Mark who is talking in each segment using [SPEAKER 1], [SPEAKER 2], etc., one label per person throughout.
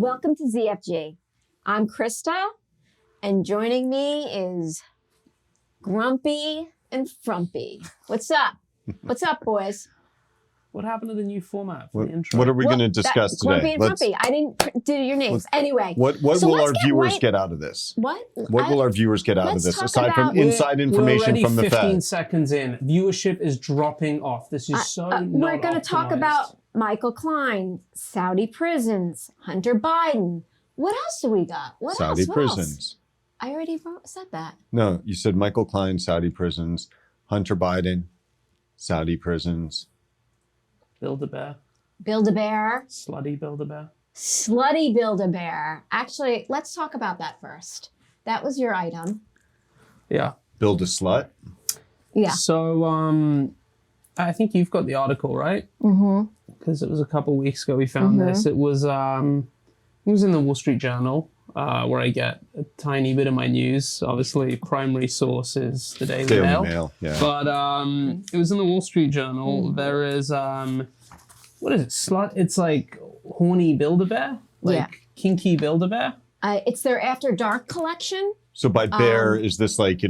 [SPEAKER 1] Welcome to ZFG. I'm Krista, and joining me is Grumpy and Frumpy. What's up? What's up, boys?
[SPEAKER 2] What happened to the new format for the intro?
[SPEAKER 3] What are we going to discuss today?
[SPEAKER 1] Grumpy and Frumpy. I didn't do your names. Anyway.
[SPEAKER 3] What will our viewers get out of this? What will our viewers get out of this, aside from inside information from the Fed?
[SPEAKER 2] We're already 15 seconds in. Viewership is dropping off. This is so not
[SPEAKER 1] We're going to talk about Michael Klein, Saudi prisons, Hunter Biden. What else do we got?
[SPEAKER 3] Saudi prisons.
[SPEAKER 1] I already said that.
[SPEAKER 3] No, you said Michael Klein, Saudi prisons, Hunter Biden, Saudi prisons.
[SPEAKER 2] Build-A-Bear.
[SPEAKER 1] Build-A-Bear.
[SPEAKER 2] Slutty Build-A-Bear.
[SPEAKER 1] Slutty Build-A-Bear. Actually, let's talk about that first. That was your item.
[SPEAKER 2] Yeah.
[SPEAKER 3] Build a slut?
[SPEAKER 1] Yeah.
[SPEAKER 2] So, I think you've got the article, right?
[SPEAKER 1] Mm-hmm.
[SPEAKER 2] Because it was a couple weeks ago we found this. It was in the Wall Street Journal, where I get a tiny bit of my news. Obviously, primary source is the Daily Mail.
[SPEAKER 3] Yeah.
[SPEAKER 2] But it was in the Wall Street Journal. There is, what is it? Slut? It's like horny Build-A-Bear? Like kinky Build-A-Bear?
[SPEAKER 1] It's their After Dark collection.
[SPEAKER 3] So by bear, is this like,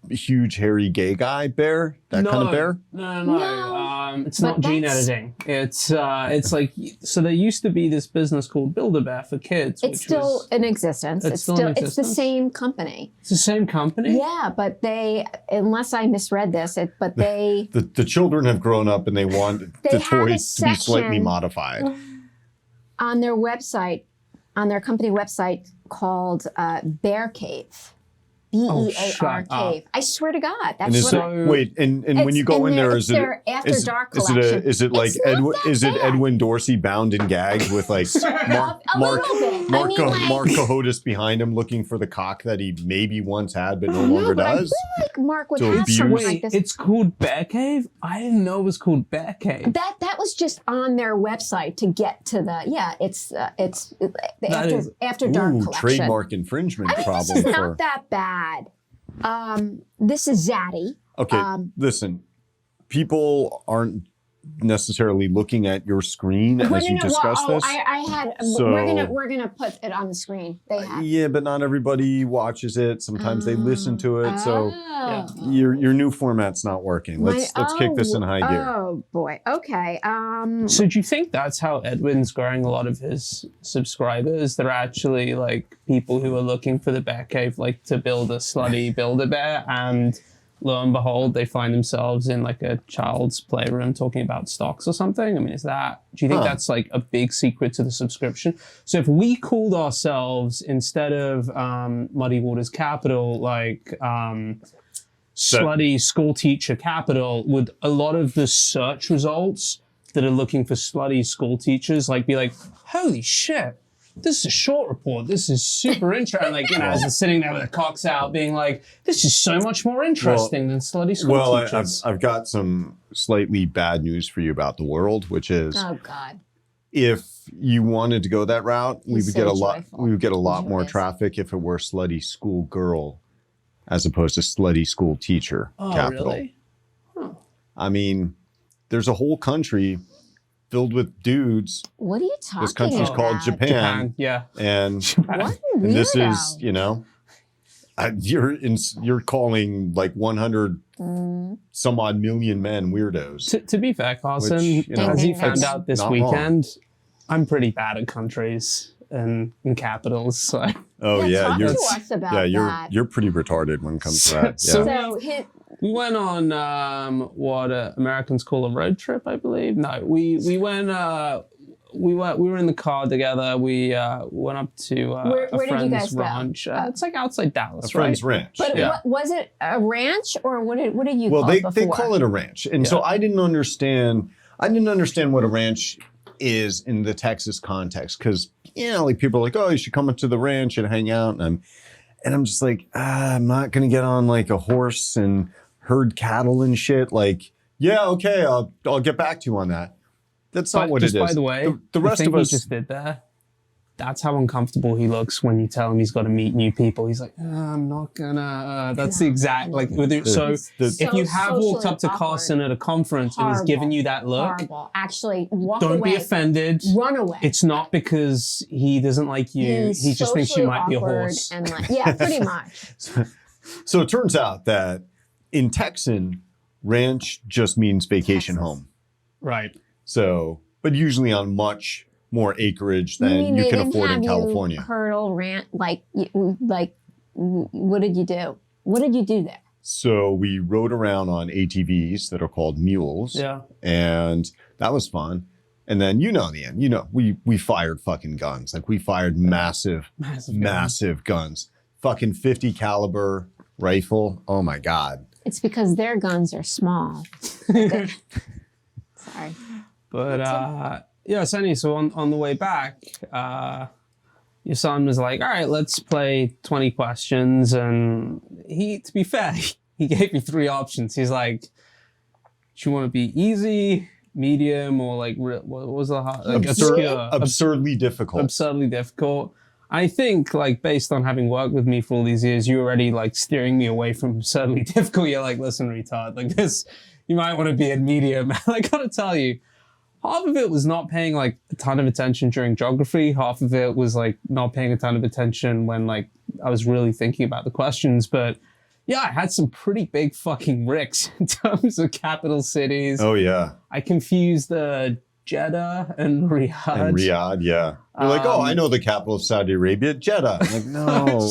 [SPEAKER 3] huge hairy gay guy bear? That kind of bear?
[SPEAKER 2] No. It's not gene editing. It's like, so there used to be this business called Build-A-Bear for kids.
[SPEAKER 1] It's still in existence. It's the same company.
[SPEAKER 2] It's the same company?
[SPEAKER 1] Yeah, but they, unless I misread this,
[SPEAKER 3] the children have grown up and they want the toys to be slightly modified.
[SPEAKER 1] On their website, on their company website called Bear Cave. B-E-A-R cave. I swear to God. That's
[SPEAKER 3] wait, and when you go in there, is it
[SPEAKER 1] After Dark collection?
[SPEAKER 3] Is it like Edwin Dorsey bound and gagged with like Mark Cahotis behind him looking for the cock that he maybe once had but no longer does?
[SPEAKER 1] I feel like Mark would have something like this.
[SPEAKER 2] It's called Bear Cave? I didn't know it was called Bear Cave.
[SPEAKER 1] That was just on their website to get to the it's the After Dark collection.
[SPEAKER 3] Trademark infringement problem.
[SPEAKER 1] This is not that bad. This is Zaddy.
[SPEAKER 3] Okay, listen. People aren't necessarily looking at your screen as you discuss this.
[SPEAKER 1] We're gonna put it on the screen. They have.
[SPEAKER 3] Yeah, but not everybody watches it. Sometimes they listen to it. So your new format's not working. Let's kick this in high gear.
[SPEAKER 1] Oh boy. Okay.
[SPEAKER 2] So do you think that's how Edwin's growing a lot of his subscribers? They're actually like people who are looking for the Bear Cave, like to build a slutty Build-A-Bear, and lo and behold, they find themselves in like a child's playroom talking about stocks or something. I mean, do you think that's like a big secret to the subscription? So if we called ourselves, instead of Muddy Waters Capital, like slutty school teacher capital, would a lot of the search results that are looking for slutty school teachers like be like, holy shit, this is a short report. This is super interesting. Like, as they're sitting there with their cocks out being like, this is so much more interesting than slutty school teachers.
[SPEAKER 3] I've got some slightly bad news for you about the world, which is,
[SPEAKER 1] oh God,
[SPEAKER 3] if you wanted to go that route, we would get a lot more traffic if it were slutty school girl as opposed to slutty school teacher capital.
[SPEAKER 2] Really? Huh.
[SPEAKER 3] I mean, there's a whole country filled with dudes.
[SPEAKER 1] What are you talking about?
[SPEAKER 3] This country's called Japan.
[SPEAKER 2] Yeah.
[SPEAKER 3] And,
[SPEAKER 1] what
[SPEAKER 3] and this is, you're calling like 100 some odd million men weirdos.
[SPEAKER 2] To be fair, Carson, as you found out this weekend, I'm pretty bad at countries and capitals. So.
[SPEAKER 3] Oh yeah,
[SPEAKER 1] talk to us about that.
[SPEAKER 3] You're pretty retarded when it comes to that. Yeah.
[SPEAKER 2] So we went on what Americans call a road trip, I believe. No, we went. We were in the car together. We went up to
[SPEAKER 1] where
[SPEAKER 2] a friend's
[SPEAKER 1] did you guys
[SPEAKER 2] ranch.
[SPEAKER 1] go?
[SPEAKER 2] It's like outside Dallas,
[SPEAKER 3] a friend's ranch.
[SPEAKER 1] But was it a ranch or what did you
[SPEAKER 3] call
[SPEAKER 1] it before?
[SPEAKER 3] They call it a ranch, and so I didn't understand what a ranch is in the Texas context, because like people are like, oh, you should come up to the ranch and hang out, and I'm just like, I'm not gonna get on like a horse and herd cattle and shit. Like, yeah, okay, I'll get back to you on that. That's not what it is.
[SPEAKER 2] By the way,
[SPEAKER 3] the rest of us
[SPEAKER 2] just did there. that's how uncomfortable he looks when you tell him he's got to meet new people. He's like, I'm not gonna. That's the exact like. So if you have walked up to Carson at a conference and he's given you that look,
[SPEAKER 1] horrible. Actually, walk away.
[SPEAKER 2] Don't be offended.
[SPEAKER 1] Run away.
[SPEAKER 2] It's not because he doesn't like you. He just thinks you might be a horse.
[SPEAKER 1] And yeah, pretty much.
[SPEAKER 3] So it turns out that in Texan, ranch just means vacation home.
[SPEAKER 2] Right.
[SPEAKER 3] So, but usually on much more acreage than you can afford in California.
[SPEAKER 1] Hurdle, rant, like, what did you do? What did you do there?
[SPEAKER 3] So we rode around on ATVs that are called mules.
[SPEAKER 2] Yeah.
[SPEAKER 3] And that was fun. And then the end. We fired fucking guns. Like we fired massive guns. Fucking 50 caliber rifle. Oh my God.
[SPEAKER 1] It's because their guns are small. Sorry.
[SPEAKER 2] But yeah, so on the way back, your son was like, all right, let's play 20 questions. And to be fair, he gave me 3 options. He's like, do you want to be easy, medium, or like, what was the hard? Like
[SPEAKER 3] absurdly difficult.
[SPEAKER 2] Absurdly difficult. I think, like, based on having worked with me for all these years, you're already, like, steering me away from absurdly difficult. You're like, listen, retard, like this, you might want to be in medium. I gotta tell you, half of it was not paying, like, a ton of attention during geography. Half of it was, like, not paying a ton of attention when, like, I was really thinking about the questions. But, yeah, I had some pretty big fucking ricks in terms of capital cities.
[SPEAKER 3] Oh, yeah.
[SPEAKER 2] I confused Jeddah and Riyadh.
[SPEAKER 3] Yeah. You're like, I know the capital of Saudi Arabia, Jeddah. I'm like, no.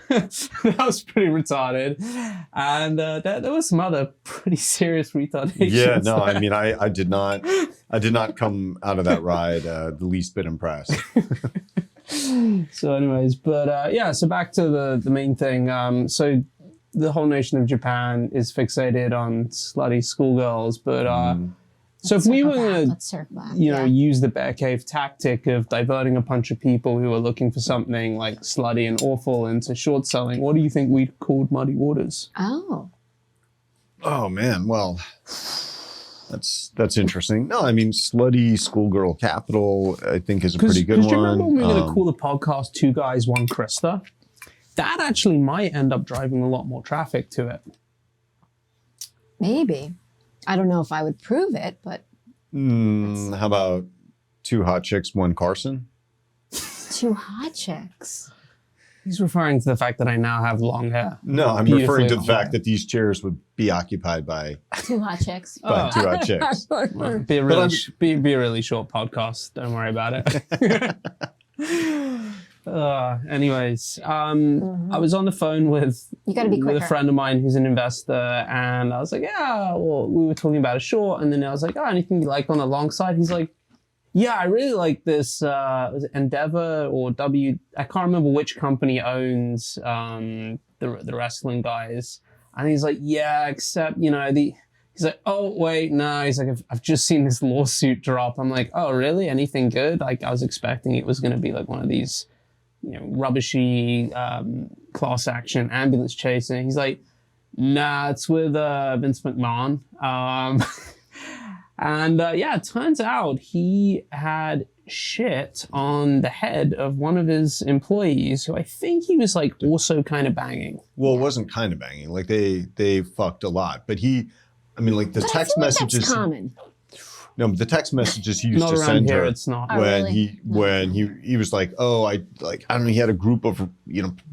[SPEAKER 2] That was pretty retarded. And there was some other pretty serious retardations.
[SPEAKER 3] Yeah, no, there. I mean, I did not come out of that ride the least bit impressed.
[SPEAKER 2] So anyways, but so back to the main thing. So the whole nation of Japan is fixated on slutty schoolgirls, but so if we were going to, use the bear cave tactic of diverting a bunch of people who are looking for something like slutty and awful into short selling, what do you think we'd called Muddy Waters?
[SPEAKER 1] Oh
[SPEAKER 3] man, well, that's interesting. No, I mean, slutty schoolgirl capital, I think is a pretty good one.
[SPEAKER 2] Do you remember when we were going to call the podcast Two Guys, One Krista? That actually might end up driving a lot more traffic to it.
[SPEAKER 1] Maybe. I don't know if I would prove it, but...
[SPEAKER 3] How about Two Hot Chicks, One Carson?
[SPEAKER 1] Two hot chicks?
[SPEAKER 2] He's referring to the fact that I now have long hair.
[SPEAKER 3] No, I'm referring to the fact that these chairs would be occupied by...
[SPEAKER 1] Two hot chicks.
[SPEAKER 3] By two hot chicks.
[SPEAKER 2] Be a really short podcast. Don't worry about it. Anyways, I was on the phone with a friend of mine who's an investor, and I was like, yeah, well, we were talking about a short, and then I was like, anything you like on the long side? He's like, yeah, I really like this, was it Endeavor or I can't remember which company owns the wrestling guys. And he's like, yeah, except, he's like, oh, wait, no. He's like, I've just seen this lawsuit drop. I'm like, oh, really? Anything good? Like, I was expecting it was going to be like one of these rubbishy class action ambulance chasing. He's like, nah, it's with Vince McMahon. And it turns out he had shit on the head of one of his employees who I think he was like also kind of banging.
[SPEAKER 3] Well, it wasn't kind of banging. Like they fucked a lot. But the text messages.
[SPEAKER 1] That's common.
[SPEAKER 3] No, but the text messages he used to send her. It's not. When he was like, I don't know, he had a group of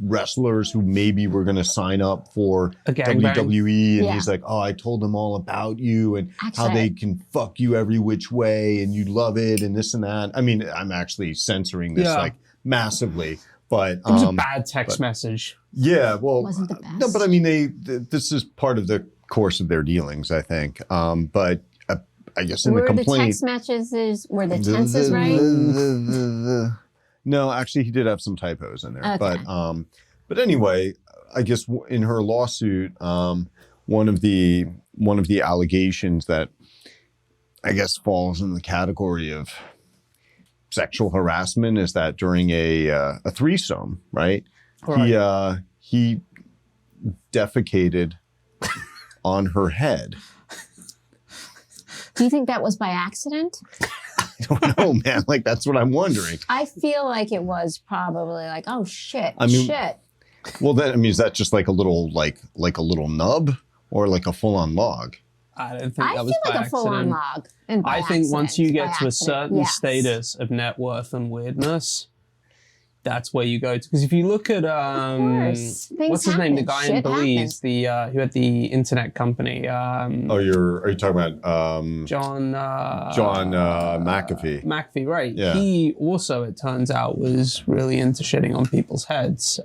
[SPEAKER 3] wrestlers who maybe were going to sign up for WWE, and he's like, I told them all about you and how they can fuck you every which way, and you love it, and this and that. I mean, I'm actually censoring this like massively, but
[SPEAKER 2] it was a bad text message.
[SPEAKER 3] Yeah, well,
[SPEAKER 1] wasn't the best.
[SPEAKER 3] No, but I mean, this is part of the course of their dealings, I think. But I guess in the complaint,
[SPEAKER 1] the text messages were the tenses right?
[SPEAKER 3] No, actually, he did have some typos in there.
[SPEAKER 1] Okay.
[SPEAKER 3] But anyway, I guess in her lawsuit, one of the allegations that I guess falls in the category of sexual harassment is that during a threesome, right? He defecated on her head.
[SPEAKER 1] Do you think that was by accident?
[SPEAKER 3] don't know, man. Like, that's what I'm wondering.
[SPEAKER 1] I feel like it was probably like, oh shit, shit.
[SPEAKER 3] Well, then, I mean, is that just like a little, like a little nub or like a full-on log?
[SPEAKER 2] I don't think that was
[SPEAKER 1] feel
[SPEAKER 2] by
[SPEAKER 1] like a full-on
[SPEAKER 2] accident.
[SPEAKER 1] log.
[SPEAKER 2] I think once you get to a certain status of net worth and weirdness, that's where you go to. Because if you look at what's his name, the guy in Belize, the who had the internet company. Are
[SPEAKER 3] you talking about
[SPEAKER 2] John
[SPEAKER 3] McAfee?
[SPEAKER 2] McAfee, right?
[SPEAKER 3] Yeah.
[SPEAKER 2] He also, it turns out, was really into shitting on people's heads.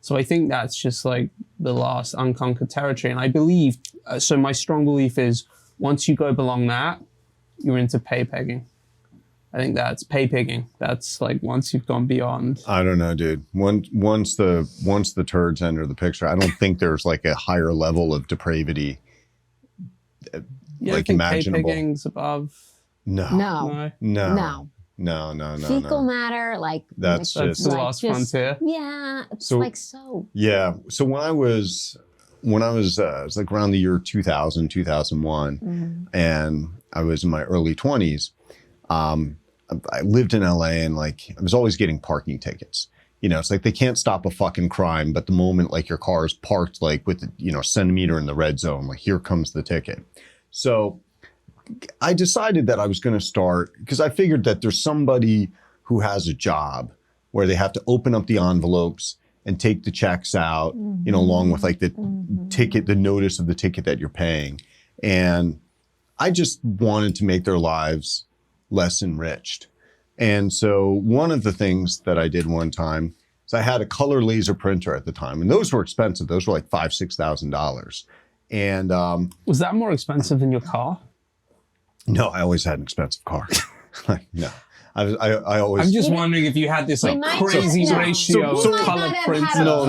[SPEAKER 2] So I think that's just like the last unconquered territory. And I believe, so my strong belief is once you go beyond that, you're into pay pegging. I think that's pay pigging. That's like once you've gone beyond.
[SPEAKER 3] I don't know, dude. Once the turds enter the picture, I don't think there's like a higher level of depravity.
[SPEAKER 2] Yeah,
[SPEAKER 3] like
[SPEAKER 2] I think
[SPEAKER 3] imaginable.
[SPEAKER 2] Pay pigging's above.
[SPEAKER 3] No.
[SPEAKER 1] Fecal matter, like
[SPEAKER 3] that's just
[SPEAKER 2] the last frontier.
[SPEAKER 1] Yeah, it's like so.
[SPEAKER 3] Yeah. So when I was it was like around the year 2000, 2001, and I was in my early 20s. I lived in LA and like I was always getting parking tickets. You know, it's like they can't stop a fucking crime, but the moment like your car is parked like with the, centimeter in the red zone, like here comes the ticket. So I decided that I was going to start because I figured that there's somebody who has a job where they have to open up the envelopes and take the checks out, along with like the ticket, the notice of the ticket that you're paying. And I just wanted to make their lives less enriched. And so one of the things that I did one time is I had a color laser printer at the time, and those were expensive. Those were like $5,000-$6,000. And
[SPEAKER 2] was that more expensive than your car?
[SPEAKER 3] No, I always had an expensive car. No. I always.
[SPEAKER 2] I'm just wondering if you had this like crazy ratio of color printer.
[SPEAKER 3] No.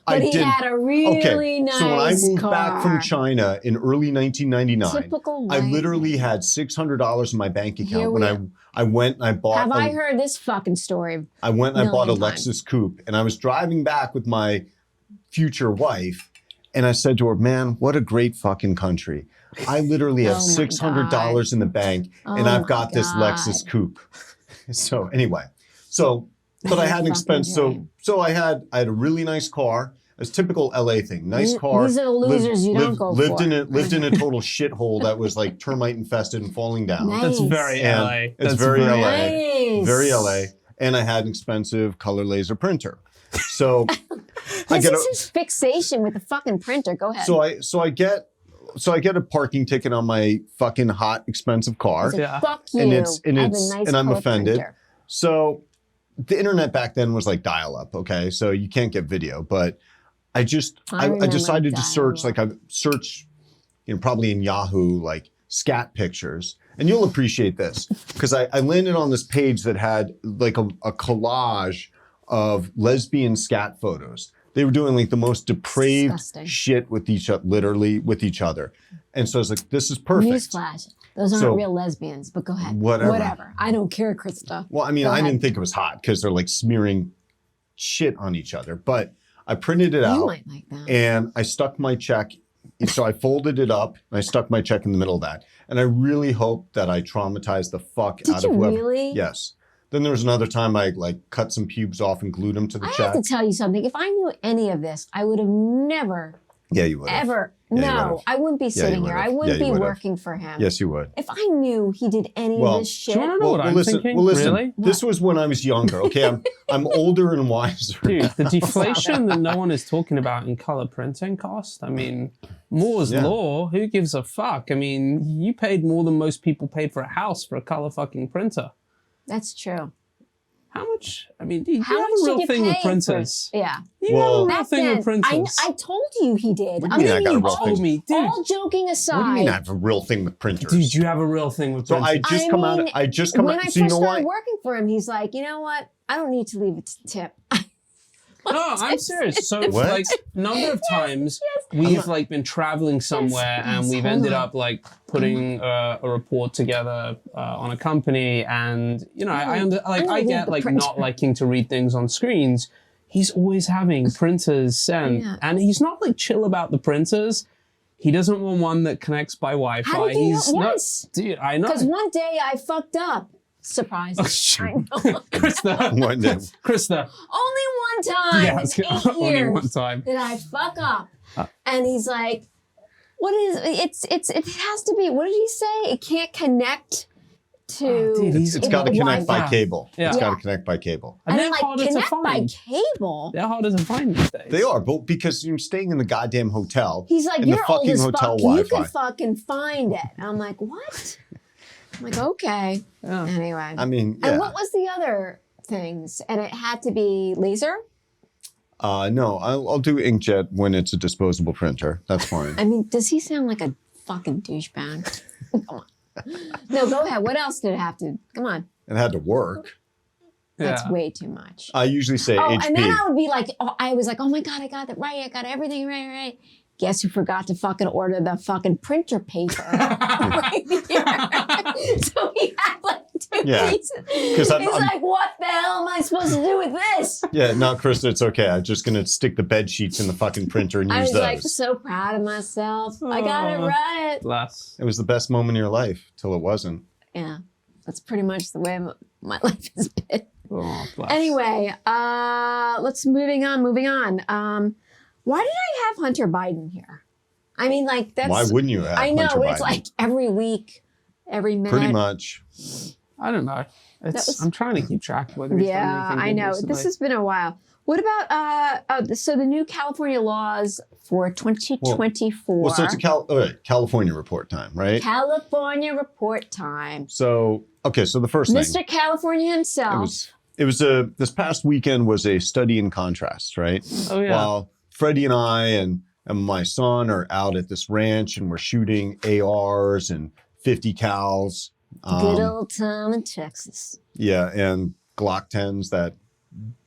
[SPEAKER 1] But he had a really nice
[SPEAKER 3] So when I moved
[SPEAKER 1] car.
[SPEAKER 3] back from China in early 1999,
[SPEAKER 1] Typical
[SPEAKER 3] I
[SPEAKER 1] white
[SPEAKER 3] literally had $600 in my bank account
[SPEAKER 1] Here
[SPEAKER 3] when
[SPEAKER 1] we
[SPEAKER 3] I went and I bought.
[SPEAKER 1] Have I heard this fucking story?
[SPEAKER 3] I went and I bought a
[SPEAKER 1] million times.
[SPEAKER 3] Lexus Coupe, and I was driving back with my future wife, and I said to her, "Man, what a great fucking country." I literally have $600 in the bank, and I've got this Lexus Coupe. So anyway, but I had an expense. So I had a really nice car. It's typical LA thing. Nice car.
[SPEAKER 1] These are the losers you don't go
[SPEAKER 3] lived
[SPEAKER 1] for.
[SPEAKER 3] Lived in a total shithole that was like termite infested and falling down.
[SPEAKER 1] Nice.
[SPEAKER 2] That's very
[SPEAKER 3] And
[SPEAKER 2] LA.
[SPEAKER 3] It's
[SPEAKER 2] That's
[SPEAKER 3] very LA.
[SPEAKER 1] Nice.
[SPEAKER 3] Very LA. And I had an expensive color laser printer. So
[SPEAKER 1] This is his fixation with the fucking printer. Go ahead.
[SPEAKER 3] So I get a parking ticket on my fucking hot expensive car.
[SPEAKER 2] Yeah.
[SPEAKER 1] Fuck you.
[SPEAKER 3] And
[SPEAKER 1] I have a nice
[SPEAKER 3] and I'm
[SPEAKER 1] color
[SPEAKER 3] offended.
[SPEAKER 1] printer.
[SPEAKER 3] So the internet back then was like dial-up, okay? So you can't get video, but I decided to search, like I search, probably in Yahoo, like scat pictures. And you'll appreciate this because I landed on this page that had like a collage of lesbian scat photos. They were doing like the most depraved shit with each other. And so I was like, this is perfect.
[SPEAKER 1] Newsflash. Those aren't real lesbians, but go ahead. Whatever. I don't care, Krista.
[SPEAKER 3] Well, I mean, I didn't think it was hot because they're like smearing shit on each other. But I printed it out.
[SPEAKER 1] You might like that.
[SPEAKER 3] And I stuck my check. So I folded it up and I stuck my check in the middle of that. And I really hope that I traumatized the fuck out of whoever.
[SPEAKER 1] Did you really?
[SPEAKER 3] Yes. Then there was another time I like cut some pubes off and glued them to the check.
[SPEAKER 1] I have to tell you something. If I knew any of this, I would have never.
[SPEAKER 3] Yeah, you would.
[SPEAKER 1] Ever.
[SPEAKER 3] Yeah,
[SPEAKER 1] no, I wouldn't be sitting here. I wouldn't be working for him.
[SPEAKER 3] Yes, you would.
[SPEAKER 1] If I knew he did any of this shit.
[SPEAKER 2] Do you want to know what I'm thinking?
[SPEAKER 3] Well, listen.
[SPEAKER 2] Really?
[SPEAKER 3] This was when I was younger. Okay, I'm older and wiser.
[SPEAKER 2] Dude, the deflation that no one is talking about in color printing cost. I mean, Moore's law. Who gives a fuck? I mean, you paid more than most people paid for a house for a color fucking printer.
[SPEAKER 1] That's true.
[SPEAKER 2] How much? I mean, do you
[SPEAKER 1] How
[SPEAKER 2] have
[SPEAKER 1] much
[SPEAKER 2] a real
[SPEAKER 1] did you
[SPEAKER 2] thing with
[SPEAKER 1] pay
[SPEAKER 2] printers?
[SPEAKER 1] Yeah.
[SPEAKER 2] You have a real thing with
[SPEAKER 1] then,
[SPEAKER 2] printers.
[SPEAKER 1] I told you he did.
[SPEAKER 3] What do you mean I got a real
[SPEAKER 2] told
[SPEAKER 3] thing?
[SPEAKER 2] me, dude.
[SPEAKER 1] All joking aside.
[SPEAKER 3] What do you mean I have a real thing with printers?
[SPEAKER 2] Dude, you have a real thing with
[SPEAKER 3] So
[SPEAKER 2] printers.
[SPEAKER 3] I just come out. I just come
[SPEAKER 1] when
[SPEAKER 3] out.
[SPEAKER 1] I
[SPEAKER 3] So
[SPEAKER 1] first
[SPEAKER 3] you know
[SPEAKER 1] started
[SPEAKER 3] what?
[SPEAKER 1] working for him, he's like, you know what? I don't need to leave a tip.
[SPEAKER 2] No, I'm serious. So
[SPEAKER 3] What?
[SPEAKER 2] like number of times we've like been traveling somewhere and we've ended up like putting a report together on a company, and I get like not liking to read things on screens. He's always having printers sent, and he's not like chill about the printers. He doesn't want one that connects by Wi-Fi.
[SPEAKER 1] How did you know? Yes.
[SPEAKER 2] Dude, I know.
[SPEAKER 1] Because one day I fucked up. Surprising. I know.
[SPEAKER 2] Krista.
[SPEAKER 3] One day.
[SPEAKER 2] Krista.
[SPEAKER 1] Only one time
[SPEAKER 2] Yeah,
[SPEAKER 1] in 8
[SPEAKER 2] only
[SPEAKER 1] years
[SPEAKER 2] one time.
[SPEAKER 1] did I fuck up. And he's like, what is it has to be, what did he say? It can't connect to
[SPEAKER 2] dude,
[SPEAKER 3] It's got to connect by
[SPEAKER 2] Wi-Fi.
[SPEAKER 3] cable.
[SPEAKER 2] Yeah.
[SPEAKER 3] It's got to connect by cable.
[SPEAKER 2] And
[SPEAKER 1] And
[SPEAKER 2] they're
[SPEAKER 1] then, like,
[SPEAKER 2] harder to
[SPEAKER 1] connect by
[SPEAKER 2] find.
[SPEAKER 1] cable.
[SPEAKER 2] They're harder to find these days.
[SPEAKER 3] They are, but because you're staying in the goddamn hotel.
[SPEAKER 1] He's like,
[SPEAKER 3] in the
[SPEAKER 1] you're old
[SPEAKER 3] fucking
[SPEAKER 1] as
[SPEAKER 3] hotel
[SPEAKER 1] fuck. You
[SPEAKER 3] Wi-Fi.
[SPEAKER 1] can fucking find it. And I'm like, what? I'm like, okay.
[SPEAKER 2] Yeah.
[SPEAKER 1] Anyway.
[SPEAKER 3] I mean, yeah.
[SPEAKER 1] And what was the other things? And it had to be laser?
[SPEAKER 3] No, I'll do inkjet when it's a disposable printer. That's fine.
[SPEAKER 1] I mean, does he sound like a fucking douchebag? Come on. No, go ahead. What else did it have to? Come on.
[SPEAKER 3] It had to work.
[SPEAKER 1] That's
[SPEAKER 2] Yeah.
[SPEAKER 1] way too much.
[SPEAKER 3] I usually say
[SPEAKER 1] Oh,
[SPEAKER 3] HP.
[SPEAKER 1] and then I would be like, I was like, oh my God, I got it right. I got everything right. Guess who forgot to fucking order the fucking printer paper? Right here. So he had like 2
[SPEAKER 3] Yeah.
[SPEAKER 1] pieces. He's
[SPEAKER 3] 'Cause I'm-
[SPEAKER 1] like, what the hell am I supposed to do with this?
[SPEAKER 3] Yeah, no, Krista, it's okay. I'm just gonna stick the bed sheets in the fucking printer and
[SPEAKER 1] I
[SPEAKER 3] use
[SPEAKER 1] was
[SPEAKER 3] those.
[SPEAKER 1] like so proud of myself. I got it right.
[SPEAKER 2] Bless.
[SPEAKER 3] It was the best moment in your life till it wasn't.
[SPEAKER 1] Yeah, that's pretty much the way my life has been.
[SPEAKER 2] Oh, bless.
[SPEAKER 1] Anyway, let's moving on. Why did I have Hunter Biden here? I mean, like that's.
[SPEAKER 3] Why wouldn't you have?
[SPEAKER 1] I know
[SPEAKER 3] Hunter
[SPEAKER 1] it's
[SPEAKER 3] Biden?
[SPEAKER 1] like every week, every minute.
[SPEAKER 3] Pretty much.
[SPEAKER 2] I don't know.
[SPEAKER 1] was-
[SPEAKER 2] I'm trying to keep track of whether he's done
[SPEAKER 1] Yeah,
[SPEAKER 2] anything
[SPEAKER 1] I
[SPEAKER 2] good
[SPEAKER 1] know.
[SPEAKER 2] recently.
[SPEAKER 1] This has been a while. What about so the new California laws for 2024?
[SPEAKER 3] Well, so it's a California report time, right?
[SPEAKER 1] California report time.
[SPEAKER 3] So okay, so the first thing.
[SPEAKER 1] Mr. California himself.
[SPEAKER 3] It was this past weekend was a study in contrast, right?
[SPEAKER 2] Oh, yeah.
[SPEAKER 3] While Freddie and I and my son are out at this ranch and we're shooting ARs and 50 cals.
[SPEAKER 1] Good old time in Texas.
[SPEAKER 3] Yeah, and Glock 10s that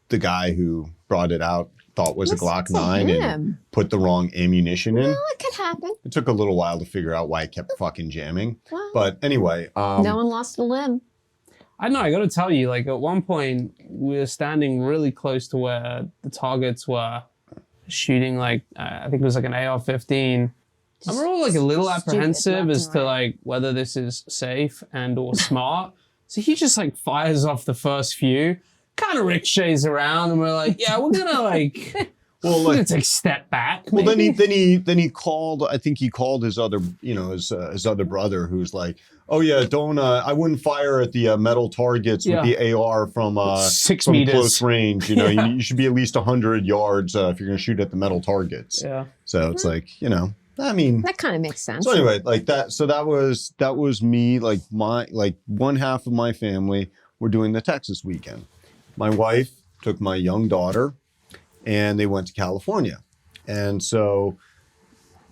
[SPEAKER 3] the guy who brought it out thought was
[SPEAKER 1] Listen
[SPEAKER 3] a Glock
[SPEAKER 1] to
[SPEAKER 3] 9 and
[SPEAKER 1] him.
[SPEAKER 3] put the wrong ammunition in.
[SPEAKER 1] Well, it could happen.
[SPEAKER 3] It took a little while to figure out why it kept fucking jamming.
[SPEAKER 1] Well,
[SPEAKER 3] But anyway,
[SPEAKER 1] no one lost a limb.
[SPEAKER 2] I know, I got to tell you, like at one point we were standing really close to where the targets were shooting like, I think it was like an AR-15. And we're all like a little
[SPEAKER 1] Stupid
[SPEAKER 2] apprehensive
[SPEAKER 1] left
[SPEAKER 2] as
[SPEAKER 1] and
[SPEAKER 2] to
[SPEAKER 1] right.
[SPEAKER 2] like whether this is safe and or smart. So he just like fires off the first few, kind of ricochets around and we're like, yeah, we're gonna like,
[SPEAKER 3] well,
[SPEAKER 2] we're
[SPEAKER 3] like,
[SPEAKER 2] gonna take a step back.
[SPEAKER 3] well,
[SPEAKER 2] maybe.
[SPEAKER 3] then he called. I think he called his other, his other brother, who's like, "Oh yeah, don't. I wouldn't fire at the metal targets with the AR from
[SPEAKER 2] 6
[SPEAKER 3] from
[SPEAKER 2] meters.
[SPEAKER 3] close range. You know,
[SPEAKER 2] Yeah.
[SPEAKER 3] you should be at least 100 yards if you're going to shoot at the metal targets.
[SPEAKER 2] Yeah.
[SPEAKER 3] So it's like, I mean."
[SPEAKER 1] That kind of makes sense.
[SPEAKER 3] So anyway, like that. So that was me. Like one half of my family were doing the Texas weekend. My wife took my young daughter, and they went to California, and so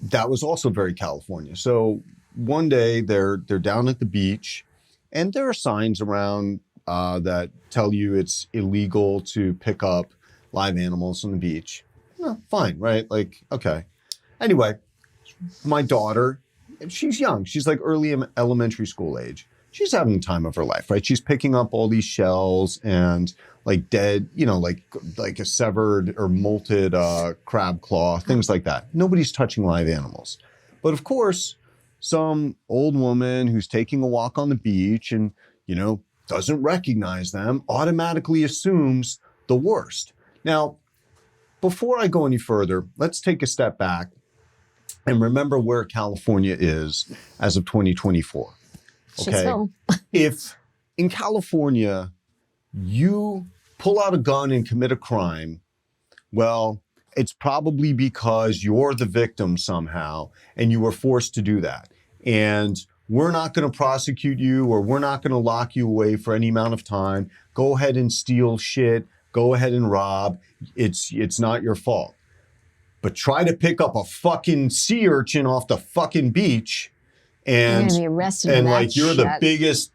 [SPEAKER 3] that was also very California. So one day they're down at the beach, and there are signs around that tell you it's illegal to pick up live animals on the beach. No, fine, right? Like, okay. Anyway, my daughter, she's young. She's like early elementary school age. She's having the time of her life, right? She's picking up all these shells and like dead, like a severed or molted crab claw, things like that. Nobody's touching live animals. But of course, some old woman who's taking a walk on the beach and, doesn't recognize them automatically assumes the worst. Now, before I go any further, let's take a step back and remember where California is as of 2024. Okay.
[SPEAKER 1] Shitsville.
[SPEAKER 3] If in California you pull out a gun and commit a crime, well, it's probably because you're the victim somehow and you were forced to do that. And we're not going to prosecute you or we're not going to lock you away for any amount of time. Go ahead and steal shit. Go ahead and rob. It's not your fault. But try to pick up a fucking sea urchin off the fucking beach and
[SPEAKER 1] You're gonna be arrested for that
[SPEAKER 3] like you're the
[SPEAKER 1] shit.
[SPEAKER 3] biggest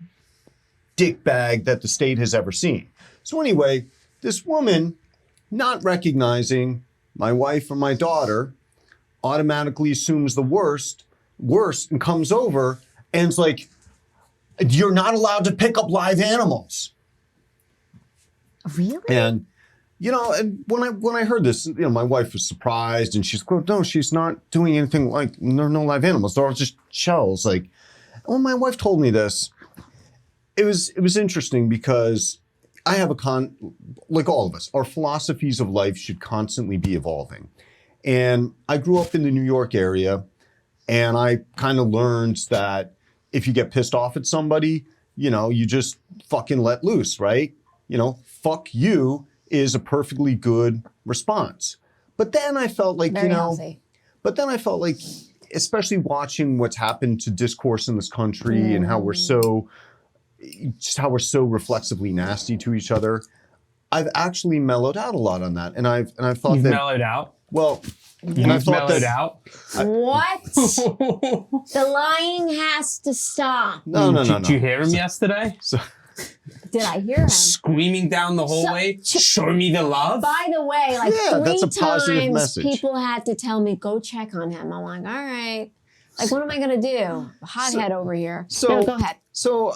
[SPEAKER 3] dickbag that the state has ever seen. So anyway, this woman, not recognizing my wife or my daughter, automatically assumes the worst, and comes over and it's like, you're not allowed to pick up live animals.
[SPEAKER 1] Really?
[SPEAKER 3] And you know, and when I heard this, you know, my wife was surprised, and she's quote, no, she's not doing anything like there are no live animals. They're all just shells. Like, when my wife told me this, it was interesting because I have like all of us, our philosophies of life should constantly be evolving. And I grew up in the New York area, and I kind of learned that if you get pissed off at somebody, you know, you just fucking let loose, right? You know, fuck you is a perfectly good response. But then I felt like,
[SPEAKER 1] Very
[SPEAKER 3] you know,
[SPEAKER 1] healthy.
[SPEAKER 3] but then I felt like, especially watching what's happened to discourse in this country and how we're so reflexively nasty to each other, I've actually mellowed out a lot on that. And I've thought
[SPEAKER 2] You've
[SPEAKER 3] that
[SPEAKER 2] mellowed out?
[SPEAKER 3] well,
[SPEAKER 2] You've
[SPEAKER 3] I thought
[SPEAKER 2] mellowed
[SPEAKER 3] that
[SPEAKER 2] out?
[SPEAKER 1] What? The lying has to stop.
[SPEAKER 3] no.
[SPEAKER 2] Did you hear him yesterday?
[SPEAKER 3] So,
[SPEAKER 1] Did I hear him?
[SPEAKER 2] Screaming down the hallway, show me the love?
[SPEAKER 1] By the way, like
[SPEAKER 3] Yeah, that's a
[SPEAKER 1] 3
[SPEAKER 3] positive
[SPEAKER 1] times
[SPEAKER 3] message.
[SPEAKER 1] people had to tell me, go check on him. I'm like, all right. Like, what am I going to do? Hothead over here. No, go ahead.
[SPEAKER 3] So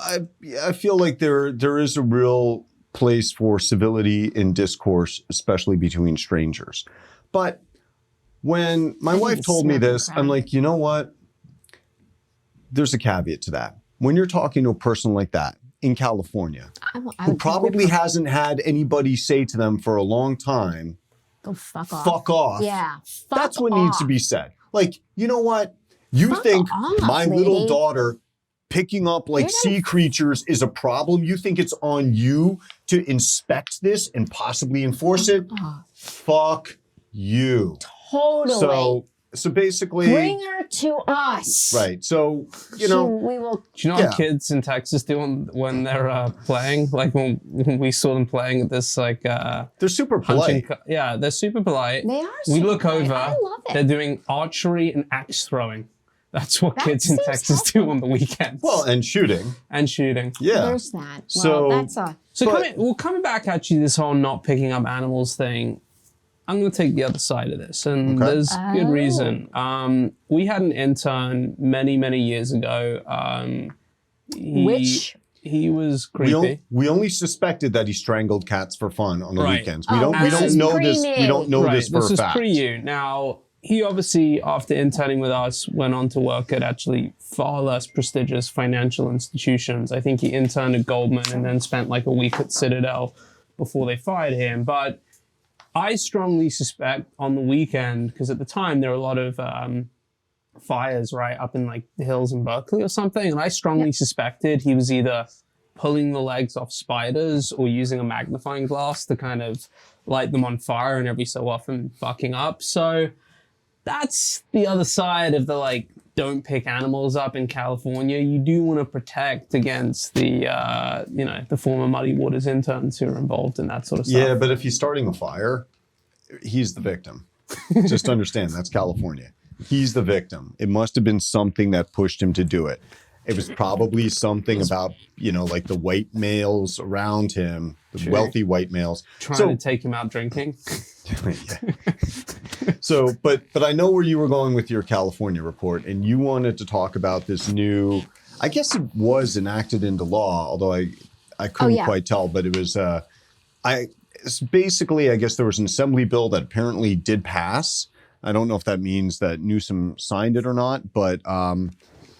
[SPEAKER 3] I feel like there is a real place for civility in discourse, especially between strangers. But when my wife told me this, I'm like, you know what? There's a caveat to that. When you're talking to a person like that in California, who probably hasn't had anybody say to them for a long time,
[SPEAKER 1] go fuck off.
[SPEAKER 3] Fuck off.
[SPEAKER 1] Yeah.
[SPEAKER 3] That's what needs to be said. Like, you know what? You think my little daughter picking up like sea creatures is a problem? You think it's on you to inspect this and possibly enforce it? Fuck you.
[SPEAKER 1] Totally.
[SPEAKER 3] So basically,
[SPEAKER 1] bring her to us.
[SPEAKER 3] Right. So, you know,
[SPEAKER 1] we will.
[SPEAKER 2] Do you know what kids in Texas do when they're playing? Like when we saw them playing at this, like
[SPEAKER 3] they're super polite.
[SPEAKER 2] Yeah, they're super polite.
[SPEAKER 1] They are.
[SPEAKER 2] We look over.
[SPEAKER 1] I love it.
[SPEAKER 2] They're doing archery and axe throwing. That's what kids in Texas do on the weekends.
[SPEAKER 3] Well, and shooting.
[SPEAKER 2] Yeah.
[SPEAKER 1] There's that.
[SPEAKER 3] So
[SPEAKER 1] well, that's a.
[SPEAKER 2] So coming back at you, this whole not picking up animals thing. I'm going to take the other side of this, and there's good reason. We had an intern many years ago. He was creepy.
[SPEAKER 3] We only suspected that he strangled cats for fun on the weekends. We don't know this. We don't know this for a fact.
[SPEAKER 2] This is pre-you. Now, he obviously, after interning with us, went on to work at actually far less prestigious financial institutions. I think he interned at Goldman and then spent like a week at Citadel before they fired him. But I strongly suspect on the weekend, because at the time there were a lot of fires right up in like the hills in Berkeley or something, and I strongly suspected he was either pulling the legs off spiders or using a magnifying glass to kind of light them on fire and every so often fucking up. So that's the other side of the like don't pick animals up in California. You do want to protect against the the former Muddy Waters interns who are involved in that sort of stuff.
[SPEAKER 3] Yeah, but if he's starting a fire, he's the victim. Just understand, that's California. He's the victim. It must have been something that pushed him to do it. It was probably something about, like the white males around him, the wealthy white males.
[SPEAKER 2] Trying to take him out drinking.
[SPEAKER 3] So, but I know where you were going with your California report, and you wanted to talk about this new, I guess it was enacted into law, although I couldn't quite tell, but it was, basically, I guess there was an assembly bill that apparently did pass. I don't know if that means that Newsom signed it or not, but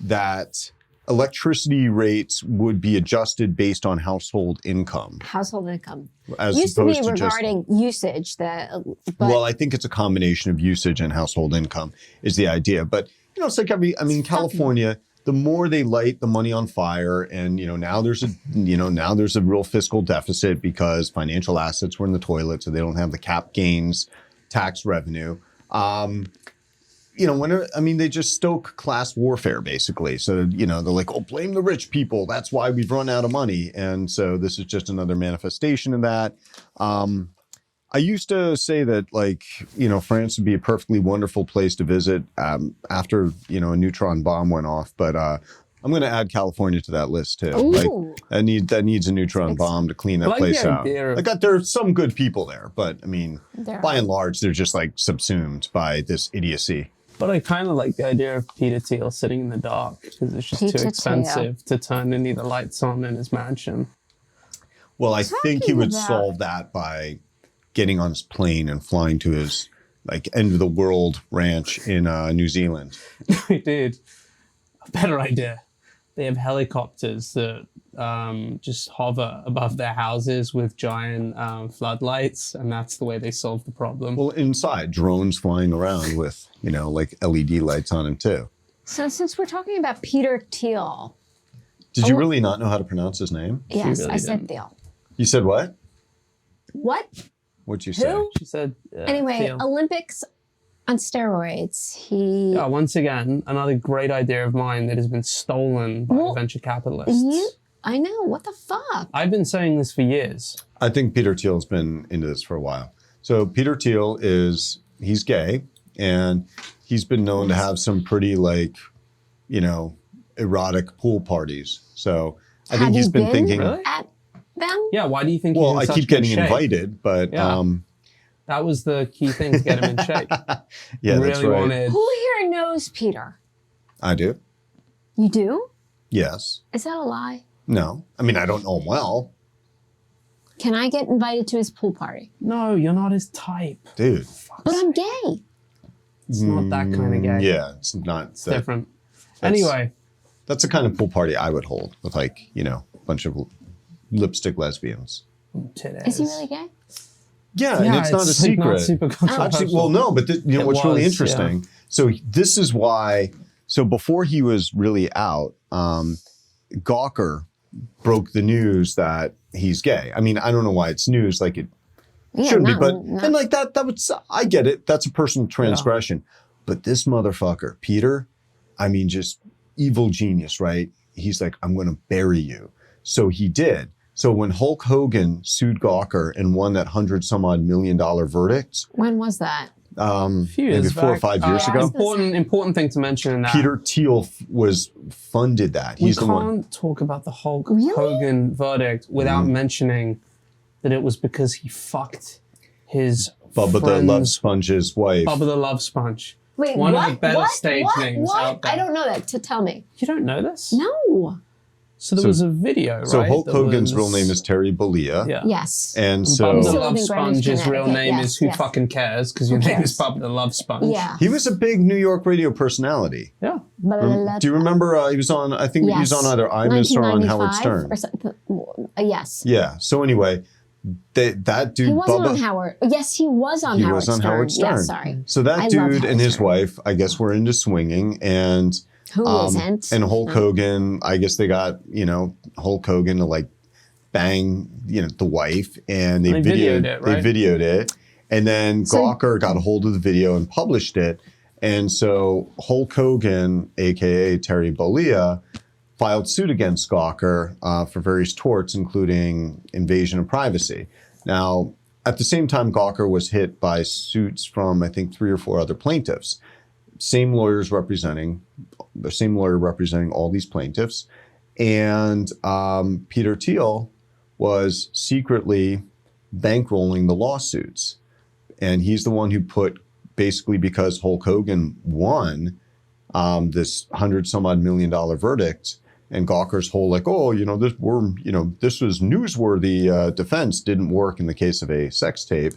[SPEAKER 3] that electricity rates would be adjusted based on household income.
[SPEAKER 1] Household income.
[SPEAKER 3] As
[SPEAKER 1] used to
[SPEAKER 3] opposed
[SPEAKER 1] be
[SPEAKER 3] to
[SPEAKER 1] regarding usage.
[SPEAKER 3] Well, I think it's a combination of usage and household income is the idea. But, it's like California, the more they light the money on fire, and, now there's a real fiscal deficit because financial assets were in the toilet, so they don't have the cap gains tax revenue. They just stoke class warfare, basically. So, they're like, oh, blame the rich people. That's why we've run out of money. And so this is just another manifestation of that. I used to say that, France would be a perfectly wonderful place to visit after, a neutron bomb went off. But I'm going to add California to that list, too.
[SPEAKER 1] Ooh.
[SPEAKER 3] That needs a neutron bomb to clean that place out. There's some good people there, but, by and large, they're just, subsumed by this idiocy.
[SPEAKER 2] But I kind of like the idea of Peter Thiel sitting in the dark because it's just too expensive to turn any of the lights on in his mansion.
[SPEAKER 3] Well, I think he would solve that by getting on his plane and flying to his like end of the world ranch in New Zealand.
[SPEAKER 2] Dude, a better idea. They have helicopters that just hover above their houses with giant floodlights, and that's the way they solve the problem.
[SPEAKER 3] Well, inside, drones flying around with, like LED lights on them too.
[SPEAKER 1] So since we're talking about Peter Thiel.
[SPEAKER 3] Did you really not know how to pronounce his name?
[SPEAKER 1] Yes,
[SPEAKER 2] really
[SPEAKER 1] I said
[SPEAKER 2] didn't.
[SPEAKER 1] Thiel.
[SPEAKER 3] You said what?
[SPEAKER 1] What?
[SPEAKER 3] What'd you say?
[SPEAKER 1] Who?
[SPEAKER 2] She said,
[SPEAKER 1] Anyway,
[SPEAKER 2] Thiel.
[SPEAKER 1] Olympics on steroids. He.
[SPEAKER 2] Yeah, once again, another great idea of mine that has been stolen by venture capitalists.
[SPEAKER 1] I know. What the fuck?
[SPEAKER 2] I've been saying this for years.
[SPEAKER 3] I think Peter Thiel's been into this for a while. So Peter Thiel he's gay, and he's been known to have some pretty erotic pool parties. So I think he's been thinking.
[SPEAKER 2] Really?
[SPEAKER 1] At them?
[SPEAKER 2] Yeah, why do you think he's
[SPEAKER 3] Well,
[SPEAKER 2] in
[SPEAKER 3] I
[SPEAKER 2] such
[SPEAKER 3] keep
[SPEAKER 2] good
[SPEAKER 3] getting
[SPEAKER 2] shape?
[SPEAKER 3] invited, but
[SPEAKER 2] Yeah. That was the key thing to get him in shape.
[SPEAKER 3] yeah, that's
[SPEAKER 2] really
[SPEAKER 3] right.
[SPEAKER 2] wanted.
[SPEAKER 1] Who here knows Peter?
[SPEAKER 3] I do.
[SPEAKER 1] You do?
[SPEAKER 3] Yes.
[SPEAKER 1] Is that a lie?
[SPEAKER 3] No. I mean, I don't know him well,
[SPEAKER 1] Can I get invited to his pool party?
[SPEAKER 2] No, you're not his type.
[SPEAKER 3] dude.
[SPEAKER 1] But I'm gay.
[SPEAKER 2] It's not that kind of gay.
[SPEAKER 3] Yeah, it's not.
[SPEAKER 2] It's different. Anyway,
[SPEAKER 3] That's the kind of pool party I would hold with a bunch of lipstick lesbians.
[SPEAKER 2] today's.
[SPEAKER 1] Is he really gay?
[SPEAKER 3] Yeah, and it's not a
[SPEAKER 2] like,
[SPEAKER 3] secret.
[SPEAKER 2] Not super controversial.
[SPEAKER 3] Actually, well, no, but
[SPEAKER 2] It
[SPEAKER 3] what's really
[SPEAKER 2] was,
[SPEAKER 3] interesting. So this is why. So before he was really out, Gawker broke the news that he's gay. I mean, I don't know why it's news. Like it shouldn't be, but and like that would. I get it. That's a personal transgression. But this motherfucker, Peter, I mean, just evil genius, right? He's like, I'm going to bury you. So he did. So when Hulk Hogan sued Gawker and won that $100-some-odd million verdict,
[SPEAKER 1] When was that?
[SPEAKER 2] A few
[SPEAKER 3] maybe
[SPEAKER 2] years
[SPEAKER 3] 4 or
[SPEAKER 2] back.
[SPEAKER 3] 5 years
[SPEAKER 1] yeah,
[SPEAKER 3] ago,
[SPEAKER 2] Important thing to mention in that.
[SPEAKER 3] Peter Thiel was funded that.
[SPEAKER 2] we
[SPEAKER 3] He's the one.
[SPEAKER 2] can't talk about the Hulk
[SPEAKER 1] Really?
[SPEAKER 2] Hogan verdict without mentioning that it was because he fucked his
[SPEAKER 3] Bubba the
[SPEAKER 2] friend's-
[SPEAKER 3] Love Sponge's wife.
[SPEAKER 2] Bubba the Love Sponge.
[SPEAKER 1] Wait,
[SPEAKER 2] One
[SPEAKER 1] what?
[SPEAKER 2] of the better
[SPEAKER 1] what?
[SPEAKER 2] stage
[SPEAKER 1] what?
[SPEAKER 2] names
[SPEAKER 1] what?
[SPEAKER 2] out there.
[SPEAKER 1] I don't know that. Tell me.
[SPEAKER 2] You don't know this?
[SPEAKER 1] No.
[SPEAKER 2] So there was a video, right?
[SPEAKER 3] So Hulk
[SPEAKER 2] that
[SPEAKER 3] Hogan's
[SPEAKER 2] was-
[SPEAKER 3] real name is Terry Bollea.
[SPEAKER 2] Yeah.
[SPEAKER 1] Yes.
[SPEAKER 3] And
[SPEAKER 2] Bubba
[SPEAKER 3] so
[SPEAKER 2] the
[SPEAKER 1] Still
[SPEAKER 2] Love
[SPEAKER 1] living in Greenwich,
[SPEAKER 2] Sponge's real
[SPEAKER 1] Connecticut.
[SPEAKER 2] name
[SPEAKER 1] Yes,
[SPEAKER 2] is Who
[SPEAKER 1] yes.
[SPEAKER 2] Fucking Cares, because your
[SPEAKER 1] Who
[SPEAKER 2] name is
[SPEAKER 1] cares?
[SPEAKER 2] Bubba the Love Sponge.
[SPEAKER 1] Yeah.
[SPEAKER 3] he was a big New York radio personality.
[SPEAKER 2] Yeah.
[SPEAKER 3] Do you remember he was on, I think he was on either Imus or on Howard
[SPEAKER 1] 1995
[SPEAKER 3] Stern.
[SPEAKER 1] or something. Yes.
[SPEAKER 3] Yeah. So anyway, that dude,
[SPEAKER 1] He wasn't
[SPEAKER 3] Bubba,
[SPEAKER 1] on Howard. Yes, he was on
[SPEAKER 3] he
[SPEAKER 1] Howard
[SPEAKER 3] was
[SPEAKER 1] Stern.
[SPEAKER 3] on Howard Stern.
[SPEAKER 1] Yes, sorry.
[SPEAKER 3] So that
[SPEAKER 1] I love
[SPEAKER 3] dude
[SPEAKER 1] Howard
[SPEAKER 3] and his
[SPEAKER 1] Stern.
[SPEAKER 3] wife, I guess, were into swinging, and
[SPEAKER 1] Who isn't?
[SPEAKER 3] and Hulk Hogan, I guess they got Hulk Hogan to like bang the wife, and they
[SPEAKER 2] videoed it, right?
[SPEAKER 3] They videoed it, and then
[SPEAKER 1] So-
[SPEAKER 3] Gawker got a hold of the video and published it, and so Hulk Hogan, aka Terry Bollea, filed suit against Gawker for various torts, including invasion of privacy. Now, at the same time, Gawker was hit by suits from, I think, 3 or 4 other plaintiffs. Same lawyer representing all these plaintiffs. And Peter Thiel was secretly bankrolling the lawsuits. And he's the one who put, basically because Hulk Hogan won this $100-some-odd million verdict, and Gawker's whole this was newsworthy defense didn't work in the case of a sex tape.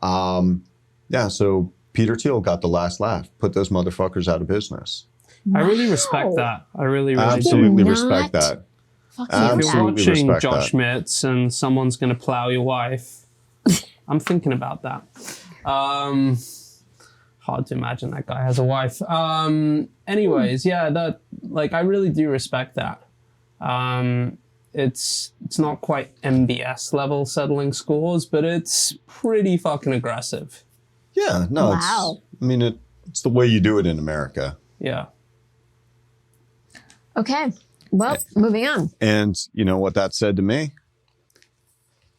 [SPEAKER 3] So Peter Thiel got the last laugh, put those motherfuckers out of business.
[SPEAKER 2] I really respect that. I really, really do.
[SPEAKER 3] Absolutely
[SPEAKER 1] not
[SPEAKER 3] respect that.
[SPEAKER 1] Fucking
[SPEAKER 2] If you're
[SPEAKER 3] Absolutely
[SPEAKER 2] watching
[SPEAKER 3] respect
[SPEAKER 2] Josh
[SPEAKER 3] that.
[SPEAKER 2] Schmitz and someone's going to plow your wife, I'm thinking about that. Hard to imagine that guy has a wife. Anyways, yeah, that I really do respect that. It's not quite MBS level settling scores, but it's pretty fucking aggressive.
[SPEAKER 3] Yeah, no,
[SPEAKER 1] Wow.
[SPEAKER 3] it's the way you do it in America.
[SPEAKER 2] Yeah.
[SPEAKER 1] Okay. Well, moving on.
[SPEAKER 3] And you know what that said to me?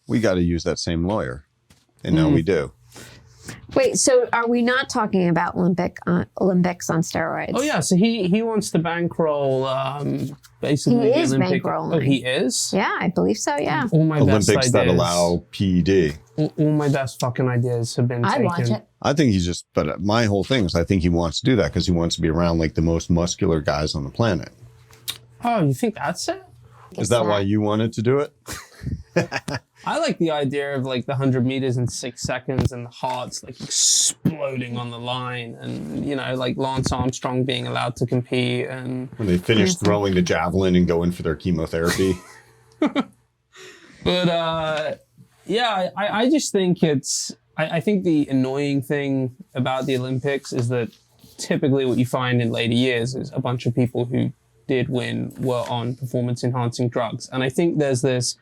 [SPEAKER 3] We got to use that same lawyer. And now we do.
[SPEAKER 1] Wait, so are we not talking about Olympics on steroids?
[SPEAKER 2] Oh yeah, so he wants to bankroll basically
[SPEAKER 1] He
[SPEAKER 2] the
[SPEAKER 1] is
[SPEAKER 2] Olympic.
[SPEAKER 1] bankrolling.
[SPEAKER 2] Oh, he is.
[SPEAKER 1] Yeah, I believe so, yeah.
[SPEAKER 2] All my best
[SPEAKER 3] Olympics that
[SPEAKER 2] ideas-
[SPEAKER 3] allow PED.
[SPEAKER 2] all my best fucking ideas have been
[SPEAKER 1] I'd
[SPEAKER 2] taken.
[SPEAKER 1] watch it.
[SPEAKER 3] I think he's just, but my whole thing is I think he wants to do that because he wants to be around like the most muscular guys on the planet.
[SPEAKER 2] Oh, you think that's it?
[SPEAKER 3] Is that why you wanted to do it?
[SPEAKER 2] I like the idea of like the 100 meters in 6 seconds and the hearts like exploding on the line, and you know, like Lance Armstrong being allowed to compete, and
[SPEAKER 3] when they finish throwing the javelin and go in for their chemotherapy.
[SPEAKER 2] But yeah, I just think I think the annoying thing about the Olympics is that typically what you find in later years is a bunch of people who did win were on performance enhancing drugs, and I think there's this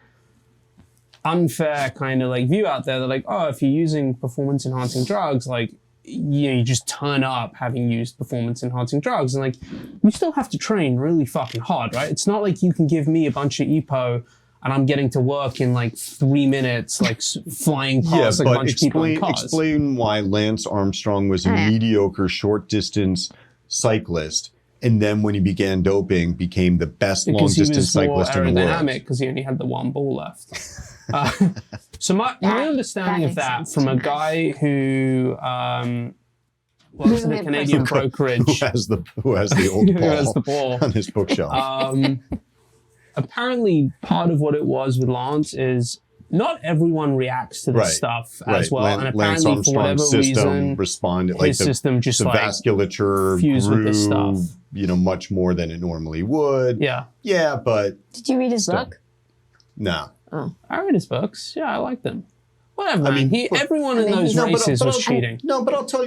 [SPEAKER 2] unfair kind of like view out there that like, oh, if you're using performance enhancing drugs, like, you know, you just turn up having used performance enhancing drugs, and like, you still have to train really fucking hard, right? It's not like you can give me a bunch of EPO and I'm getting to work in like 3 minutes, like flying past like a bunch of people in cars.
[SPEAKER 3] Explain why Lance Armstrong was a mediocre short distance cyclist, and then when he began doping, became the best long distance cyclist in the world.
[SPEAKER 2] Because he only had the one ball left. So my understanding of that from a guy who works in a Canadian brokerage,
[SPEAKER 3] who has the old ball on his bookshelf.
[SPEAKER 2] Apparently, part of what it was with Lance is not everyone reacts to this stuff as well, and apparently for whatever reason,
[SPEAKER 3] responded
[SPEAKER 2] his system just
[SPEAKER 3] the
[SPEAKER 2] like
[SPEAKER 3] vasculature
[SPEAKER 2] fused
[SPEAKER 3] grew,
[SPEAKER 2] with this stuff.
[SPEAKER 3] You know, much more than it normally would. Yeah, but
[SPEAKER 1] did you read his book?
[SPEAKER 3] No.
[SPEAKER 1] Oh.
[SPEAKER 2] I read his books. Yeah, I like them. Whatever. I mean, everyone in those races was cheating.
[SPEAKER 3] But I'll tell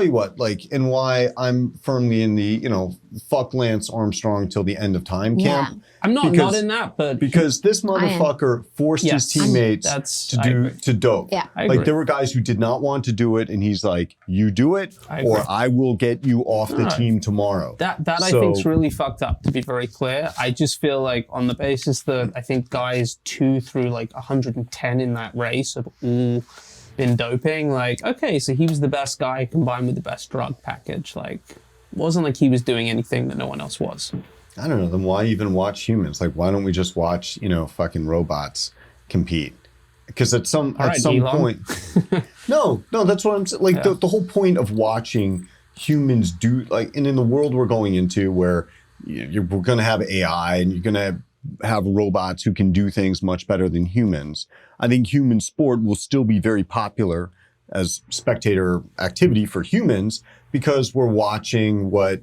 [SPEAKER 3] you what, like, and why I'm firmly in the, you know, fuck Lance Armstrong till the end of time camp.
[SPEAKER 2] I'm not in that, but
[SPEAKER 3] because this motherfucker forced his teammates to dope.
[SPEAKER 1] Yeah.
[SPEAKER 3] Like, there were guys who did not want to do it, and he's like, you do it, or I will get you off the team tomorrow.
[SPEAKER 2] That I think is really fucked up, to be very clear. I just feel like on the basis that I think guys 2 through like 110 in that race have all been doping, like, okay, so he was the best guy combined with the best drug package. Like, it wasn't like he was doing anything that no one else was.
[SPEAKER 3] I don't know, then why even watch humans? Like, why don't we just watch, you know, fucking robots compete? Because at some point... No, that's what I'm saying. Like, the whole point of watching humans do, like, and in the world we're going into where we're going to have AI and you're going to have robots who can do things much better than humans, I think human sport will still be very popular as spectator activity for humans because we're watching what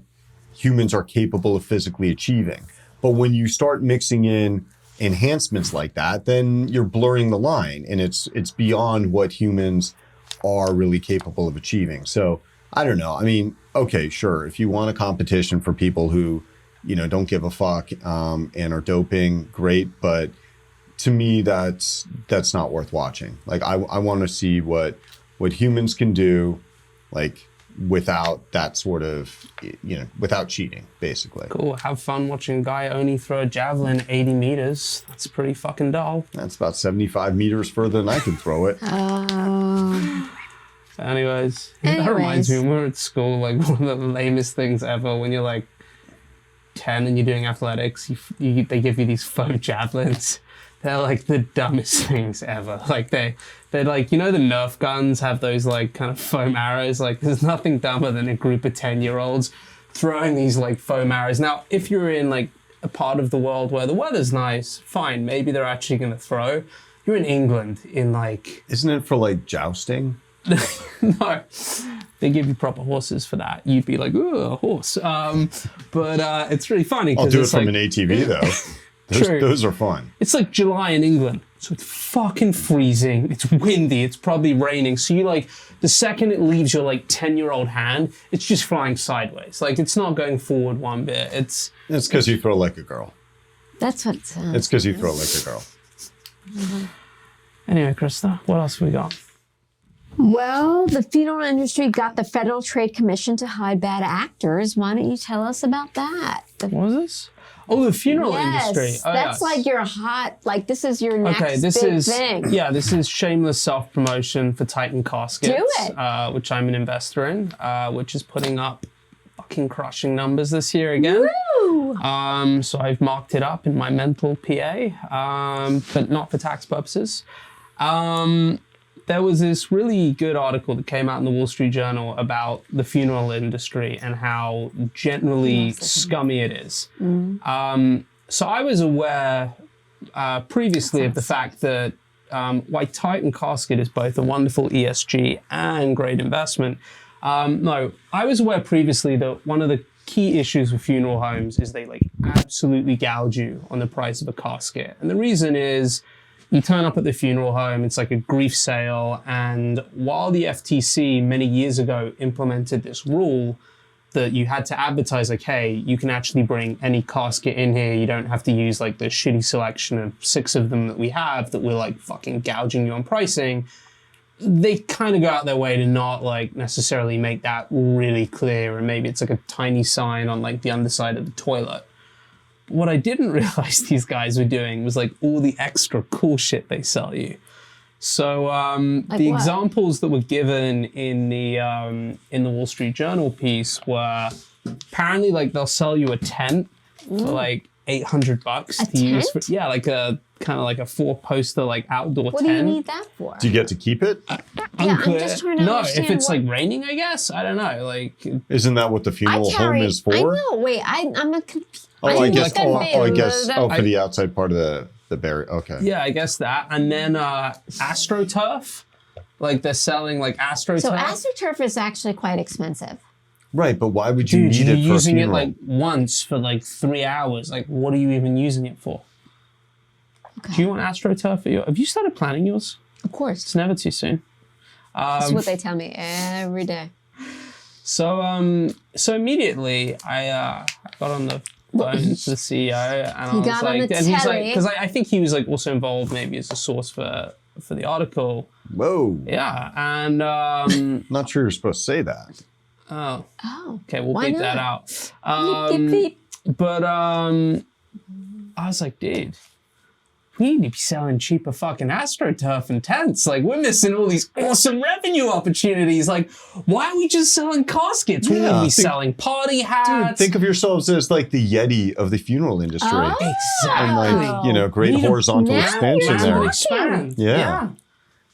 [SPEAKER 3] humans are capable of physically achieving. But when you start mixing in enhancements like that, then you're blurring the line, and it's beyond what humans are really capable of achieving. So I don't know. I mean, okay, sure. If you want a competition for people who, you know, don't give a fuck and are doping, great. But to me, that's not worth watching. Like, I want to see what humans can do, like, without that sort of, you know, without cheating, basically.
[SPEAKER 2] Cool. Have fun watching a guy only throw a javelin 80 meters. That's pretty fucking dull.
[SPEAKER 3] That's about 75 meters further than I can throw it.
[SPEAKER 2] Anyways, that reminds me, when we were at school, like, one of the lamest things ever, when you're like 10 and you're doing athletics, they give you these foam javelins. They're like the dumbest things ever. Like they're like, you know, the Nerf guns have those like kind of foam arrows. Like, there's nothing dumber than a group of 10-year-olds throwing these like foam arrows. Now, if you're in like a part of the world where the weather's nice, fine, maybe they're actually going to throw. You're in England in like...
[SPEAKER 3] Isn't it for like jousting?
[SPEAKER 2] No, they give you proper horses for that. You'd be like, ooh, a horse. But it's really funny.
[SPEAKER 3] I'll do it from an ATV though. Those are fun.
[SPEAKER 2] It's like July in England, so it's fucking freezing. It's windy. It's probably raining. So you like, the second it leaves your like 10-year-old hand, it's just flying sideways. Like, it's not going forward one bit. It's
[SPEAKER 3] because you throw like a girl.
[SPEAKER 1] That's what.
[SPEAKER 3] It's because you throw like a girl.
[SPEAKER 1] Mm-hmm.
[SPEAKER 2] Anyway, Krista, what else have we got?
[SPEAKER 1] Well, the funeral industry got the Federal Trade Commission to hide bad actors. Why don't you tell us about that?
[SPEAKER 2] What was this? Oh, the funeral industry. Oh,
[SPEAKER 1] that's like your hot, like, this is your next big thing.
[SPEAKER 2] Yeah, this is shameless self-promotion for Titan Caskets.
[SPEAKER 1] Do it.
[SPEAKER 2] Which I'm an investor in, which is putting up fucking crushing numbers this year again.
[SPEAKER 1] Woo!
[SPEAKER 2] So I've marked it up in my mental PA, but not for tax purposes. There was this really good article that came out in the Wall Street Journal about the funeral industry and how generally scummy it is. So I was aware previously of the fact that why Titan Casket is both a wonderful ESG and great investment. No, I was aware previously that one of the key issues with funeral homes is they like absolutely gouge you on the price of a casket. And the reason is you turn up at the funeral home, it's like a grief sale. And while the FTC many years ago implemented this rule that you had to advertise like, hey, you can actually bring any casket in here. You don't have to use like the shitty selection of 6 of them that we have that we're like fucking gouging you on pricing. They kind of go out their way to not like necessarily make that really clear, and maybe it's like a tiny sign on like the underside of the toilet. But what I didn't realize these guys were doing was like all the extra cool shit they sell you. So
[SPEAKER 1] Like
[SPEAKER 2] the
[SPEAKER 1] what?
[SPEAKER 2] examples that were given in the Wall Street Journal piece were apparently like they'll sell you a tent for like $800 to use for,
[SPEAKER 1] tent?
[SPEAKER 2] like a kind of like a 4-poster like outdoor
[SPEAKER 1] What do
[SPEAKER 2] tent.
[SPEAKER 1] you need that for?
[SPEAKER 3] Do you get to keep it?
[SPEAKER 1] Yeah, I'm just trying to
[SPEAKER 2] No,
[SPEAKER 1] understand
[SPEAKER 2] if it's
[SPEAKER 1] what-
[SPEAKER 2] like raining, I guess. I don't know. Like,
[SPEAKER 3] Isn't that what the funeral home is for?
[SPEAKER 1] I know. Wait, I'm not confused.
[SPEAKER 3] Oh, I guess.
[SPEAKER 1] confused.
[SPEAKER 3] For the outside part of the burial. Okay.
[SPEAKER 2] yeah, I guess that. And then AstroTurf. Like they're selling like AstroTurf.
[SPEAKER 1] So AstroTurf is actually quite expensive.
[SPEAKER 3] Right, but why would you
[SPEAKER 2] Dude,
[SPEAKER 3] need
[SPEAKER 2] you're
[SPEAKER 3] it for a
[SPEAKER 2] using it
[SPEAKER 3] funeral?
[SPEAKER 2] like once for like 3 hours. Like, what are you even using it for?
[SPEAKER 1] Okay.
[SPEAKER 2] Do you want AstroTurf for your? Have you started planning yours?
[SPEAKER 1] Of course.
[SPEAKER 2] It's never too soon.
[SPEAKER 1] That's what they tell me every day.
[SPEAKER 2] So immediately I got on the phone to the CEO and I was
[SPEAKER 1] got on
[SPEAKER 2] like,
[SPEAKER 1] the
[SPEAKER 2] and he's like,
[SPEAKER 1] telly.
[SPEAKER 2] because I think he was like also involved maybe as a source for the article.
[SPEAKER 3] Whoa.
[SPEAKER 2] Yeah, and
[SPEAKER 3] Not sure you're supposed to say that.
[SPEAKER 2] oh,
[SPEAKER 1] Oh.
[SPEAKER 2] okay, we'll
[SPEAKER 1] Why
[SPEAKER 2] bleep that
[SPEAKER 1] not?
[SPEAKER 2] out.
[SPEAKER 1] Beep, beep, beep.
[SPEAKER 2] But I was like, dude, we need to be selling cheaper fucking AstroTurf and tents. Like, we're missing all these awesome revenue opportunities. Like, why are we just selling caskets? We need to be selling party hats.
[SPEAKER 3] Dude, think of yourselves as like the Yeti of the funeral industry.
[SPEAKER 1] Oh.
[SPEAKER 2] Exactly.
[SPEAKER 3] And like, great
[SPEAKER 2] We need a
[SPEAKER 3] horizontal
[SPEAKER 1] now
[SPEAKER 3] expansion
[SPEAKER 1] you're
[SPEAKER 3] there.
[SPEAKER 1] talking.
[SPEAKER 2] Expand.
[SPEAKER 3] Yeah.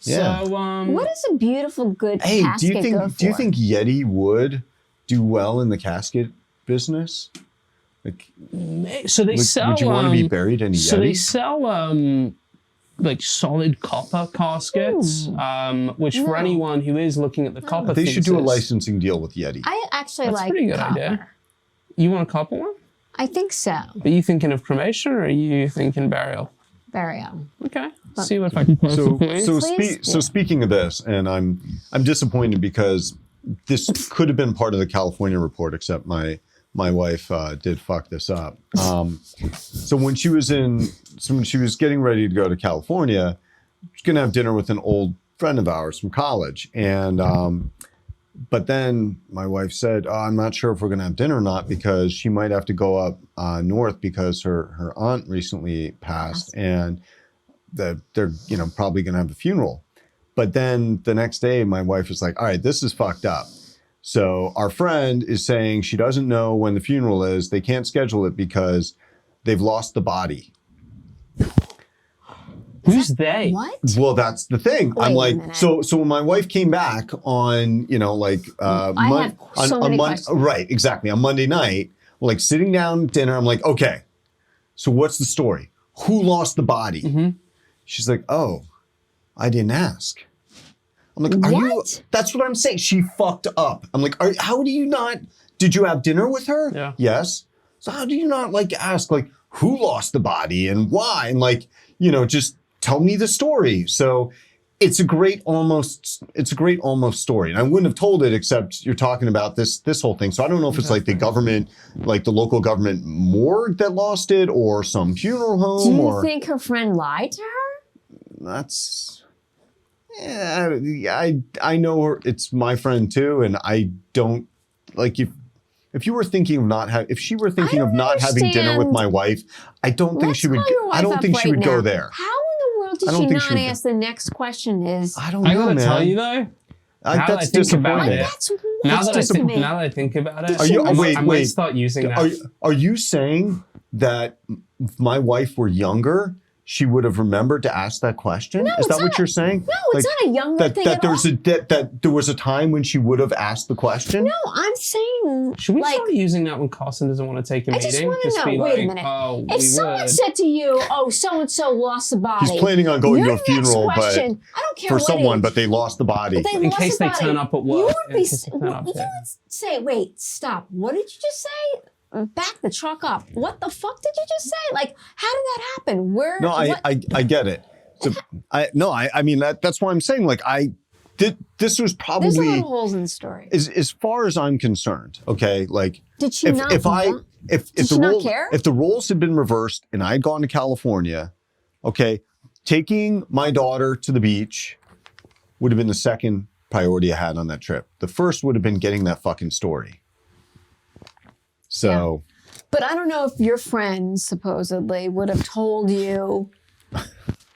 [SPEAKER 3] Yeah.
[SPEAKER 2] So,
[SPEAKER 1] What does a beautiful, good
[SPEAKER 3] Hey,
[SPEAKER 1] casket go for?
[SPEAKER 3] do you think Yeti would do well in the casket business? Like,
[SPEAKER 2] so they sell.
[SPEAKER 3] would you want to be buried in a Yeti?
[SPEAKER 2] So they sell like solid copper caskets, which for anyone who is looking at the copper,
[SPEAKER 3] They should do a
[SPEAKER 2] thesis-
[SPEAKER 3] licensing deal with Yeti.
[SPEAKER 1] I actually
[SPEAKER 2] That's a
[SPEAKER 1] like
[SPEAKER 2] pretty good
[SPEAKER 1] copper.
[SPEAKER 2] idea. You want a copper one?
[SPEAKER 1] I think so.
[SPEAKER 2] Are you thinking of cremation or are you thinking burial?
[SPEAKER 1] Burial.
[SPEAKER 2] Okay. See what if I can post it for you.
[SPEAKER 1] Please
[SPEAKER 3] So
[SPEAKER 1] do.
[SPEAKER 3] speaking of this, and I'm disappointed because this could have been part of the California report, except my wife did fuck this up. So when she was getting ready to go to California, she was gonna have dinner with an old friend of ours from college, and but then my wife said, "Oh, I'm not sure if we're gonna have dinner or not because she might have to go up north because her aunt recently passed, and they're probably gonna have a funeral." But then the next day, my wife was like, "All right, this is fucked up." So our friend is saying she doesn't know when the funeral is. They can't schedule it because they've lost the body.
[SPEAKER 2] Who's they?
[SPEAKER 1] What?
[SPEAKER 3] Well, that's the thing.
[SPEAKER 1] Wait
[SPEAKER 3] I'm
[SPEAKER 1] a
[SPEAKER 3] like,
[SPEAKER 1] minute.
[SPEAKER 3] so when my wife came back on,
[SPEAKER 1] I have so many questions.
[SPEAKER 3] right, exactly, on Monday night, like sitting down at dinner, I'm like, okay, so what's the story? Who lost the body?
[SPEAKER 2] Mm-hmm.
[SPEAKER 3] She's like, oh, I didn't ask. I'm like, are you?
[SPEAKER 1] What?
[SPEAKER 3] That's what I'm saying. She fucked up. I'm like, how do you not? Did you have dinner with her?
[SPEAKER 2] Yeah.
[SPEAKER 3] Yes. So how do you not like ask like who lost the body and why and like just tell me the story. So it's a great almost story. And I wouldn't have told it except you're talking about this whole thing. So I don't know if it's like the government, like the local government morgue that lost it or some funeral home
[SPEAKER 1] Do you
[SPEAKER 3] or
[SPEAKER 1] think her friend lied to her?
[SPEAKER 3] that's I know her. It's my friend too, and I don't like if you were thinking of if she were thinking of not having dinner with my wife, I don't think
[SPEAKER 1] Let's
[SPEAKER 3] she would.
[SPEAKER 1] call your wife
[SPEAKER 3] I don't
[SPEAKER 1] up
[SPEAKER 3] think she
[SPEAKER 1] right
[SPEAKER 3] would go
[SPEAKER 1] now.
[SPEAKER 3] there.
[SPEAKER 1] How in the world
[SPEAKER 3] I
[SPEAKER 1] did
[SPEAKER 3] don't
[SPEAKER 1] she
[SPEAKER 3] think she
[SPEAKER 1] not
[SPEAKER 3] would.
[SPEAKER 1] ask the next question is?
[SPEAKER 3] I don't
[SPEAKER 2] I
[SPEAKER 3] know,
[SPEAKER 2] gotta
[SPEAKER 3] man.
[SPEAKER 2] tell you though. Now that I
[SPEAKER 3] That's
[SPEAKER 2] think about
[SPEAKER 3] disappointing.
[SPEAKER 2] it,
[SPEAKER 1] That's
[SPEAKER 2] now
[SPEAKER 1] nuts
[SPEAKER 2] that I
[SPEAKER 1] to
[SPEAKER 2] think,
[SPEAKER 1] me.
[SPEAKER 2] now that I think about it,
[SPEAKER 3] Are you-
[SPEAKER 2] I might-
[SPEAKER 3] wait,
[SPEAKER 2] I might
[SPEAKER 3] wait.
[SPEAKER 2] start using that.
[SPEAKER 3] Are you saying that if my wife were younger, she would have remembered to ask that question?
[SPEAKER 1] No,
[SPEAKER 3] Is that
[SPEAKER 1] it's
[SPEAKER 3] what
[SPEAKER 1] not-
[SPEAKER 3] you're saying?
[SPEAKER 1] No, it's not a younger thing at all.
[SPEAKER 3] That there was a time when she would have asked the question?
[SPEAKER 1] No, I'm saying.
[SPEAKER 2] Should we
[SPEAKER 1] like,
[SPEAKER 2] start using that when Carson doesn't want to take a
[SPEAKER 1] I
[SPEAKER 2] meeting?
[SPEAKER 1] just want to know.
[SPEAKER 2] be
[SPEAKER 1] Wait
[SPEAKER 2] like,
[SPEAKER 1] a minute.
[SPEAKER 2] Oh,
[SPEAKER 1] if
[SPEAKER 2] we
[SPEAKER 1] someone
[SPEAKER 2] would.
[SPEAKER 1] said to you, "Oh, so and so lost the body,"
[SPEAKER 3] He's planning on going to a funeral,
[SPEAKER 1] next question, I don't care
[SPEAKER 3] for
[SPEAKER 1] what
[SPEAKER 3] someone,
[SPEAKER 1] age,
[SPEAKER 3] but they lost the body.
[SPEAKER 1] but they
[SPEAKER 2] In
[SPEAKER 1] lost
[SPEAKER 2] case
[SPEAKER 1] the
[SPEAKER 2] they
[SPEAKER 1] body,
[SPEAKER 2] turn up at work.
[SPEAKER 1] You would
[SPEAKER 2] In
[SPEAKER 1] be.
[SPEAKER 2] case they turn up
[SPEAKER 1] You
[SPEAKER 2] there.
[SPEAKER 1] would say, "Wait, stop. What did you just say? Back the truck up. What the fuck did you just say? Like, how did that happen? Where?
[SPEAKER 3] No,
[SPEAKER 1] what?
[SPEAKER 3] I get it. So, I mean that's why I'm saying like this was probably
[SPEAKER 1] There's a lot of holes in the story.
[SPEAKER 3] as far as I'm concerned. Okay, like
[SPEAKER 1] Did she
[SPEAKER 3] if
[SPEAKER 1] not?
[SPEAKER 3] if
[SPEAKER 1] Did she not care?
[SPEAKER 3] if the roles had been reversed and I had gone to California, okay, taking my daughter to the beach would have been the second priority I had on that trip. The first would have been getting that fucking story. So,
[SPEAKER 1] But I don't know if your friends supposedly would have told you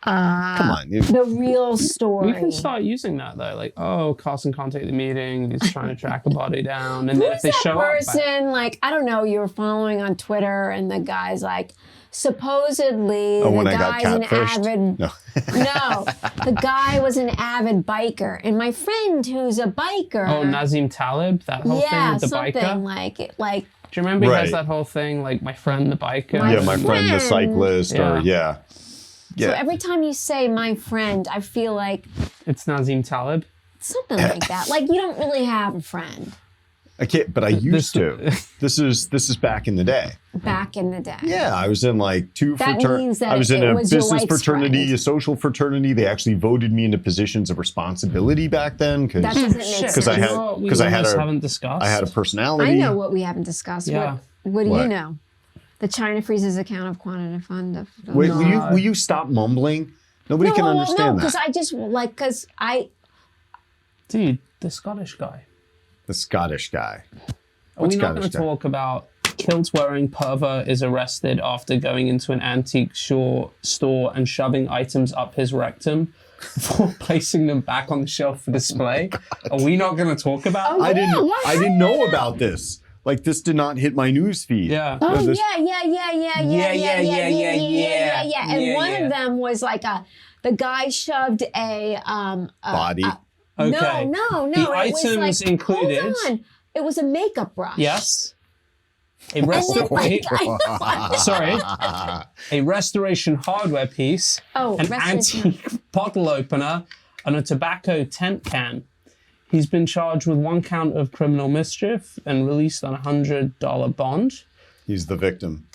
[SPEAKER 3] come on.
[SPEAKER 1] the real story.
[SPEAKER 2] We can start using that though. Like, oh, Carson can't take the meeting. He's trying to track a body down. And then if
[SPEAKER 1] Who's
[SPEAKER 2] they
[SPEAKER 1] that
[SPEAKER 2] show
[SPEAKER 1] person? Like, I don't know, you were following on Twitter and the guy's like, supposedly the
[SPEAKER 3] when I got
[SPEAKER 1] guy's an
[SPEAKER 3] catfished?
[SPEAKER 1] avid no, the guy was an avid biker. And my friend who's a biker.
[SPEAKER 2] Oh, Nazim Talib, that whole thing with the
[SPEAKER 1] something
[SPEAKER 2] biker.
[SPEAKER 1] like
[SPEAKER 2] Do you remember he has
[SPEAKER 3] Right.
[SPEAKER 2] that whole thing, like my friend the biker?
[SPEAKER 1] My
[SPEAKER 3] my friend the cyclist, or
[SPEAKER 2] Yeah.
[SPEAKER 1] so every time you say my friend, I feel like
[SPEAKER 2] It's Nazim Talib.
[SPEAKER 1] something like that. Like you don't really have a friend
[SPEAKER 3] I can't, but I used to. This is back in the day.
[SPEAKER 1] back in the day.
[SPEAKER 3] Yeah, I was in like two
[SPEAKER 1] That means that
[SPEAKER 3] I was in
[SPEAKER 1] it
[SPEAKER 3] a
[SPEAKER 1] was your
[SPEAKER 3] business
[SPEAKER 1] wife's
[SPEAKER 3] fraternity,
[SPEAKER 1] friend.
[SPEAKER 3] a social fraternity. They actually voted me into positions of responsibility back then
[SPEAKER 1] That doesn't make sense.
[SPEAKER 3] because I had
[SPEAKER 2] We
[SPEAKER 3] because I had
[SPEAKER 2] almost
[SPEAKER 3] a
[SPEAKER 2] haven't discussed.
[SPEAKER 3] I had a personality.
[SPEAKER 1] I know what we haven't discussed.
[SPEAKER 2] Yeah.
[SPEAKER 1] What do
[SPEAKER 3] What?
[SPEAKER 1] you know? The China freezes account of quantitative fund.
[SPEAKER 3] Wait, will you stop mumbling? Nobody can understand
[SPEAKER 1] because
[SPEAKER 3] that.
[SPEAKER 1] I just because I
[SPEAKER 2] Dude, the Scottish guy.
[SPEAKER 3] The Scottish guy.
[SPEAKER 2] Are we not going
[SPEAKER 3] Scottish
[SPEAKER 2] to
[SPEAKER 3] guy?
[SPEAKER 2] talk about kilt-wearing pervert is arrested after going into an antique store and shoving items up his rectum before placing them back on the shelf for display? Are we not going to talk about
[SPEAKER 1] Oh,
[SPEAKER 2] that?
[SPEAKER 3] I didn't know about this. Like this did not hit my news feed.
[SPEAKER 2] Yeah.
[SPEAKER 1] oh
[SPEAKER 3] this-
[SPEAKER 1] yeah. And
[SPEAKER 2] Yeah,
[SPEAKER 1] one
[SPEAKER 2] yeah.
[SPEAKER 1] of them was like the guy shoved a
[SPEAKER 3] Body.
[SPEAKER 2] Okay.
[SPEAKER 1] No.
[SPEAKER 2] The
[SPEAKER 1] it was
[SPEAKER 2] items
[SPEAKER 1] like,
[SPEAKER 2] included.
[SPEAKER 1] Hold on. It was a makeup brush.
[SPEAKER 2] Yes. A
[SPEAKER 1] And then, like,
[SPEAKER 2] Sorry. A restoration hardware piece,
[SPEAKER 1] Oh,
[SPEAKER 2] an
[SPEAKER 1] restoration.
[SPEAKER 2] antique bottle opener, and a tobacco tent can. He's been charged with 1 count of criminal mischief and released on a $100 bond.
[SPEAKER 3] He's the victim.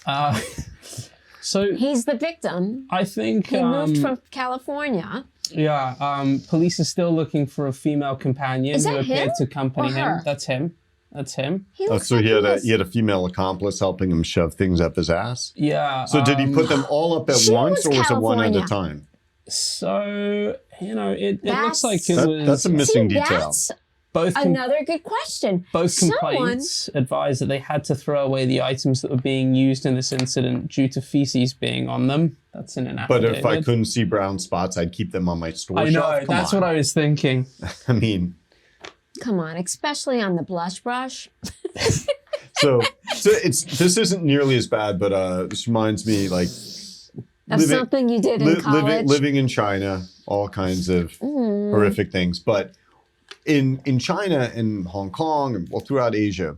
[SPEAKER 2] So
[SPEAKER 1] He's the victim.
[SPEAKER 2] I think,
[SPEAKER 1] He moved from California.
[SPEAKER 2] police are still looking for a female companion
[SPEAKER 1] Is
[SPEAKER 2] who
[SPEAKER 1] that
[SPEAKER 2] appeared
[SPEAKER 1] him
[SPEAKER 2] to accompany
[SPEAKER 1] or
[SPEAKER 2] him.
[SPEAKER 1] her?
[SPEAKER 2] That's him. That's him.
[SPEAKER 1] He looks
[SPEAKER 3] So
[SPEAKER 1] like
[SPEAKER 3] he had
[SPEAKER 1] was-
[SPEAKER 3] a female accomplice helping him shove things up his ass.
[SPEAKER 2] Yeah.
[SPEAKER 3] So did he put them all up at
[SPEAKER 1] She
[SPEAKER 3] once,
[SPEAKER 1] was
[SPEAKER 3] or was it one at a
[SPEAKER 1] California.
[SPEAKER 3] time?
[SPEAKER 2] So, it
[SPEAKER 1] That's-
[SPEAKER 2] looks like it was
[SPEAKER 3] That's a missing detail.
[SPEAKER 1] That's
[SPEAKER 2] both
[SPEAKER 1] another good question.
[SPEAKER 2] Both
[SPEAKER 1] Someone-
[SPEAKER 2] complaints advised that they had to throw away the items that were being used in this incident due to feces being on them. That's in an
[SPEAKER 3] But
[SPEAKER 2] affidavit.
[SPEAKER 3] if I couldn't see brown spots, I'd keep them on my store
[SPEAKER 2] I
[SPEAKER 3] shelf.
[SPEAKER 2] know,
[SPEAKER 3] Come
[SPEAKER 2] that's
[SPEAKER 3] on.
[SPEAKER 2] what I was thinking.
[SPEAKER 3] I mean,
[SPEAKER 1] Come on, especially on the blush brush.
[SPEAKER 3] so this isn't nearly as bad, but this reminds me like
[SPEAKER 1] Of something you did in college.
[SPEAKER 3] living in China, all kinds of horrific things. But in China and Hong Kong and throughout Asia,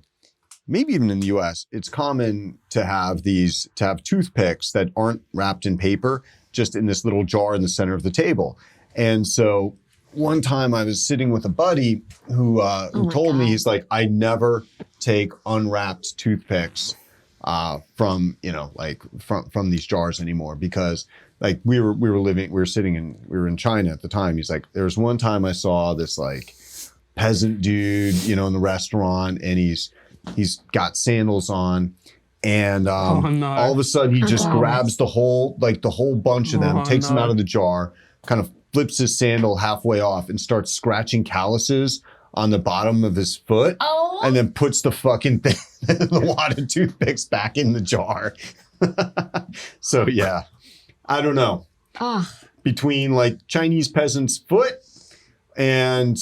[SPEAKER 3] maybe even in the US, it's common to have toothpicks that aren't wrapped in paper, just in this little jar in the center of the table. And so one time I was sitting with a buddy who told me, he's like, I never take unwrapped toothpicks from these jars anymore, because like we were in China at the time. He's like, there was one time I saw this like peasant dude, in the restaurant, and he's got sandals on, and all of a sudden he just grabs the whole bunch of them, takes them out of the jar, kind of flips his sandal halfway off and starts scratching calluses on the bottom of his foot, and then puts the fucking thing, the wad of toothpicks back in the jar. So yeah, I don't know. Between like Chinese peasant's foot and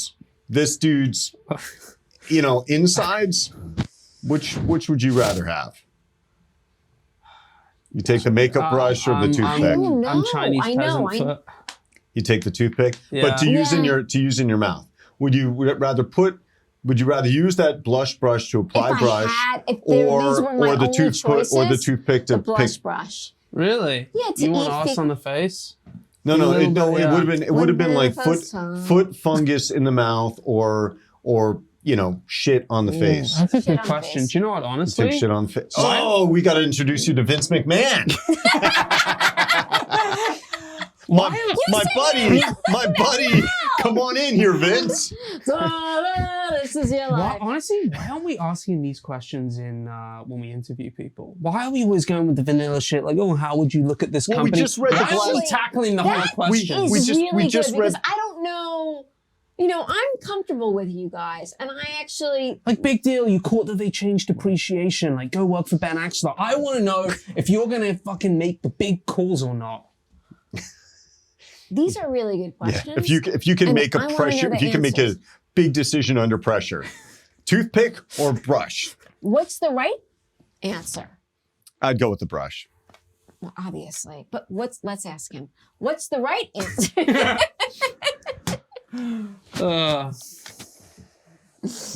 [SPEAKER 3] this dude's, insides, which would you rather have? You take the makeup brush or the toothpick?
[SPEAKER 2] I'm Chinese
[SPEAKER 1] I know,
[SPEAKER 2] peasant foot.
[SPEAKER 3] You take the toothpick,
[SPEAKER 2] Yeah.
[SPEAKER 3] but to use in your mouth. Would you rather use that blush brush to apply brush, or the toothpick to
[SPEAKER 1] the blush
[SPEAKER 3] pick?
[SPEAKER 1] brush?
[SPEAKER 2] Really?
[SPEAKER 1] Yeah,
[SPEAKER 2] you want us on the face?
[SPEAKER 3] No, it would have been like foot fungus in the mouth or shit on the face.
[SPEAKER 2] That's a
[SPEAKER 1] Shit
[SPEAKER 2] good
[SPEAKER 1] on the
[SPEAKER 2] question.
[SPEAKER 1] face.
[SPEAKER 2] Do you know what, honestly?
[SPEAKER 3] Take shit on the face. Oh, we got to introduce you to Vince McMahon. my buddy. Come on in here, Vince.
[SPEAKER 1] This is your life.
[SPEAKER 2] Honestly, why aren't we asking these questions in when we interview people? Why are we always going with the vanilla shit? Like, oh, how would you look at this company?
[SPEAKER 3] We just read
[SPEAKER 2] why are we tackling the whole question?
[SPEAKER 3] We just
[SPEAKER 1] good
[SPEAKER 3] read.
[SPEAKER 1] because I don't know. I'm comfortable with you guys, and I actually
[SPEAKER 2] Like, big deal. You caught that they changed depreciation. Like, go work for Ben Axler. I want to know if you're gonna fucking make the big calls or not.
[SPEAKER 1] these are really good questions.
[SPEAKER 3] Yeah. If you can
[SPEAKER 1] And
[SPEAKER 3] make
[SPEAKER 1] I wanna know
[SPEAKER 3] if
[SPEAKER 1] the
[SPEAKER 3] you can make a
[SPEAKER 1] answers.
[SPEAKER 3] big decision under pressure, toothpick or brush?
[SPEAKER 1] What's the right answer?
[SPEAKER 3] I'd go with the brush.
[SPEAKER 1] Well, obviously, but let's ask him. What's the right answer?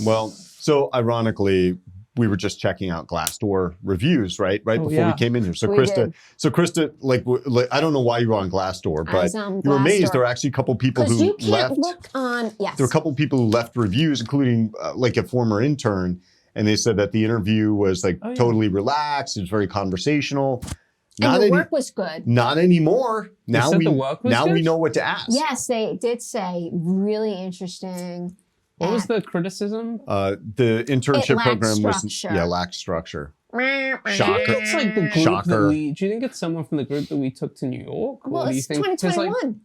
[SPEAKER 3] Well, so ironically, we were just checking out Glassdoor reviews, right before we came in here. So
[SPEAKER 1] We
[SPEAKER 3] Krista, like I don't know why you were on Glassdoor,
[SPEAKER 1] I
[SPEAKER 3] but
[SPEAKER 1] was on
[SPEAKER 3] you were amazed.
[SPEAKER 1] Glassdoor.
[SPEAKER 3] There were actually a couple people
[SPEAKER 1] Because
[SPEAKER 3] who
[SPEAKER 1] you can't
[SPEAKER 3] left.
[SPEAKER 1] look on. Yes.
[SPEAKER 3] There were a couple people who left reviews, including like a former intern, and they said that the interview was totally relaxed. It was very conversational.
[SPEAKER 1] And the work was good.
[SPEAKER 3] Not anymore. Now
[SPEAKER 2] said
[SPEAKER 3] we
[SPEAKER 2] the work was good?
[SPEAKER 3] we know what to ask.
[SPEAKER 1] Yes, they did say really interesting.
[SPEAKER 2] What was the criticism?
[SPEAKER 3] The internship
[SPEAKER 1] lacked
[SPEAKER 3] program was
[SPEAKER 1] structure.
[SPEAKER 3] lacked structure.
[SPEAKER 2] Do you
[SPEAKER 3] Shocker.
[SPEAKER 2] think it's like the group
[SPEAKER 3] Shocker.
[SPEAKER 2] do you think it's someone from the group that we took to New York?
[SPEAKER 1] Well,
[SPEAKER 2] Or do you
[SPEAKER 1] it's
[SPEAKER 2] think, 'cause, like,
[SPEAKER 1] 2021.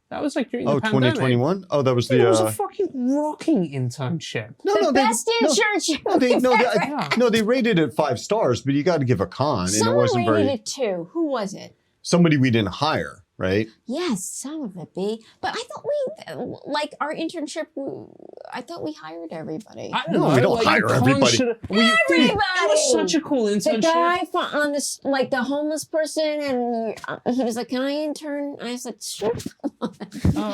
[SPEAKER 2] that was like during the pandemic.
[SPEAKER 3] 2021? Oh, that was
[SPEAKER 2] Dude, it was a
[SPEAKER 3] the
[SPEAKER 2] fucking rocking internship.
[SPEAKER 1] The best internship.
[SPEAKER 3] they rated it 5 stars, but you got to give a con, and it
[SPEAKER 1] Someone
[SPEAKER 3] wasn't
[SPEAKER 1] rated
[SPEAKER 3] very
[SPEAKER 1] it 2. Who was it?
[SPEAKER 3] somebody we didn't hire, right?
[SPEAKER 1] Yes, some of it be. But I thought our internship, I thought we hired everybody.
[SPEAKER 2] I don't
[SPEAKER 3] No,
[SPEAKER 2] know.
[SPEAKER 3] we don't
[SPEAKER 2] like,
[SPEAKER 3] hire
[SPEAKER 2] the con
[SPEAKER 3] everybody.
[SPEAKER 2] should've-
[SPEAKER 1] Everybody!
[SPEAKER 2] Dude, it was such a cool
[SPEAKER 1] The
[SPEAKER 2] internship.
[SPEAKER 1] guy on this, like the homeless person, and he was like, "Can I intern?" And I was like, "Sure."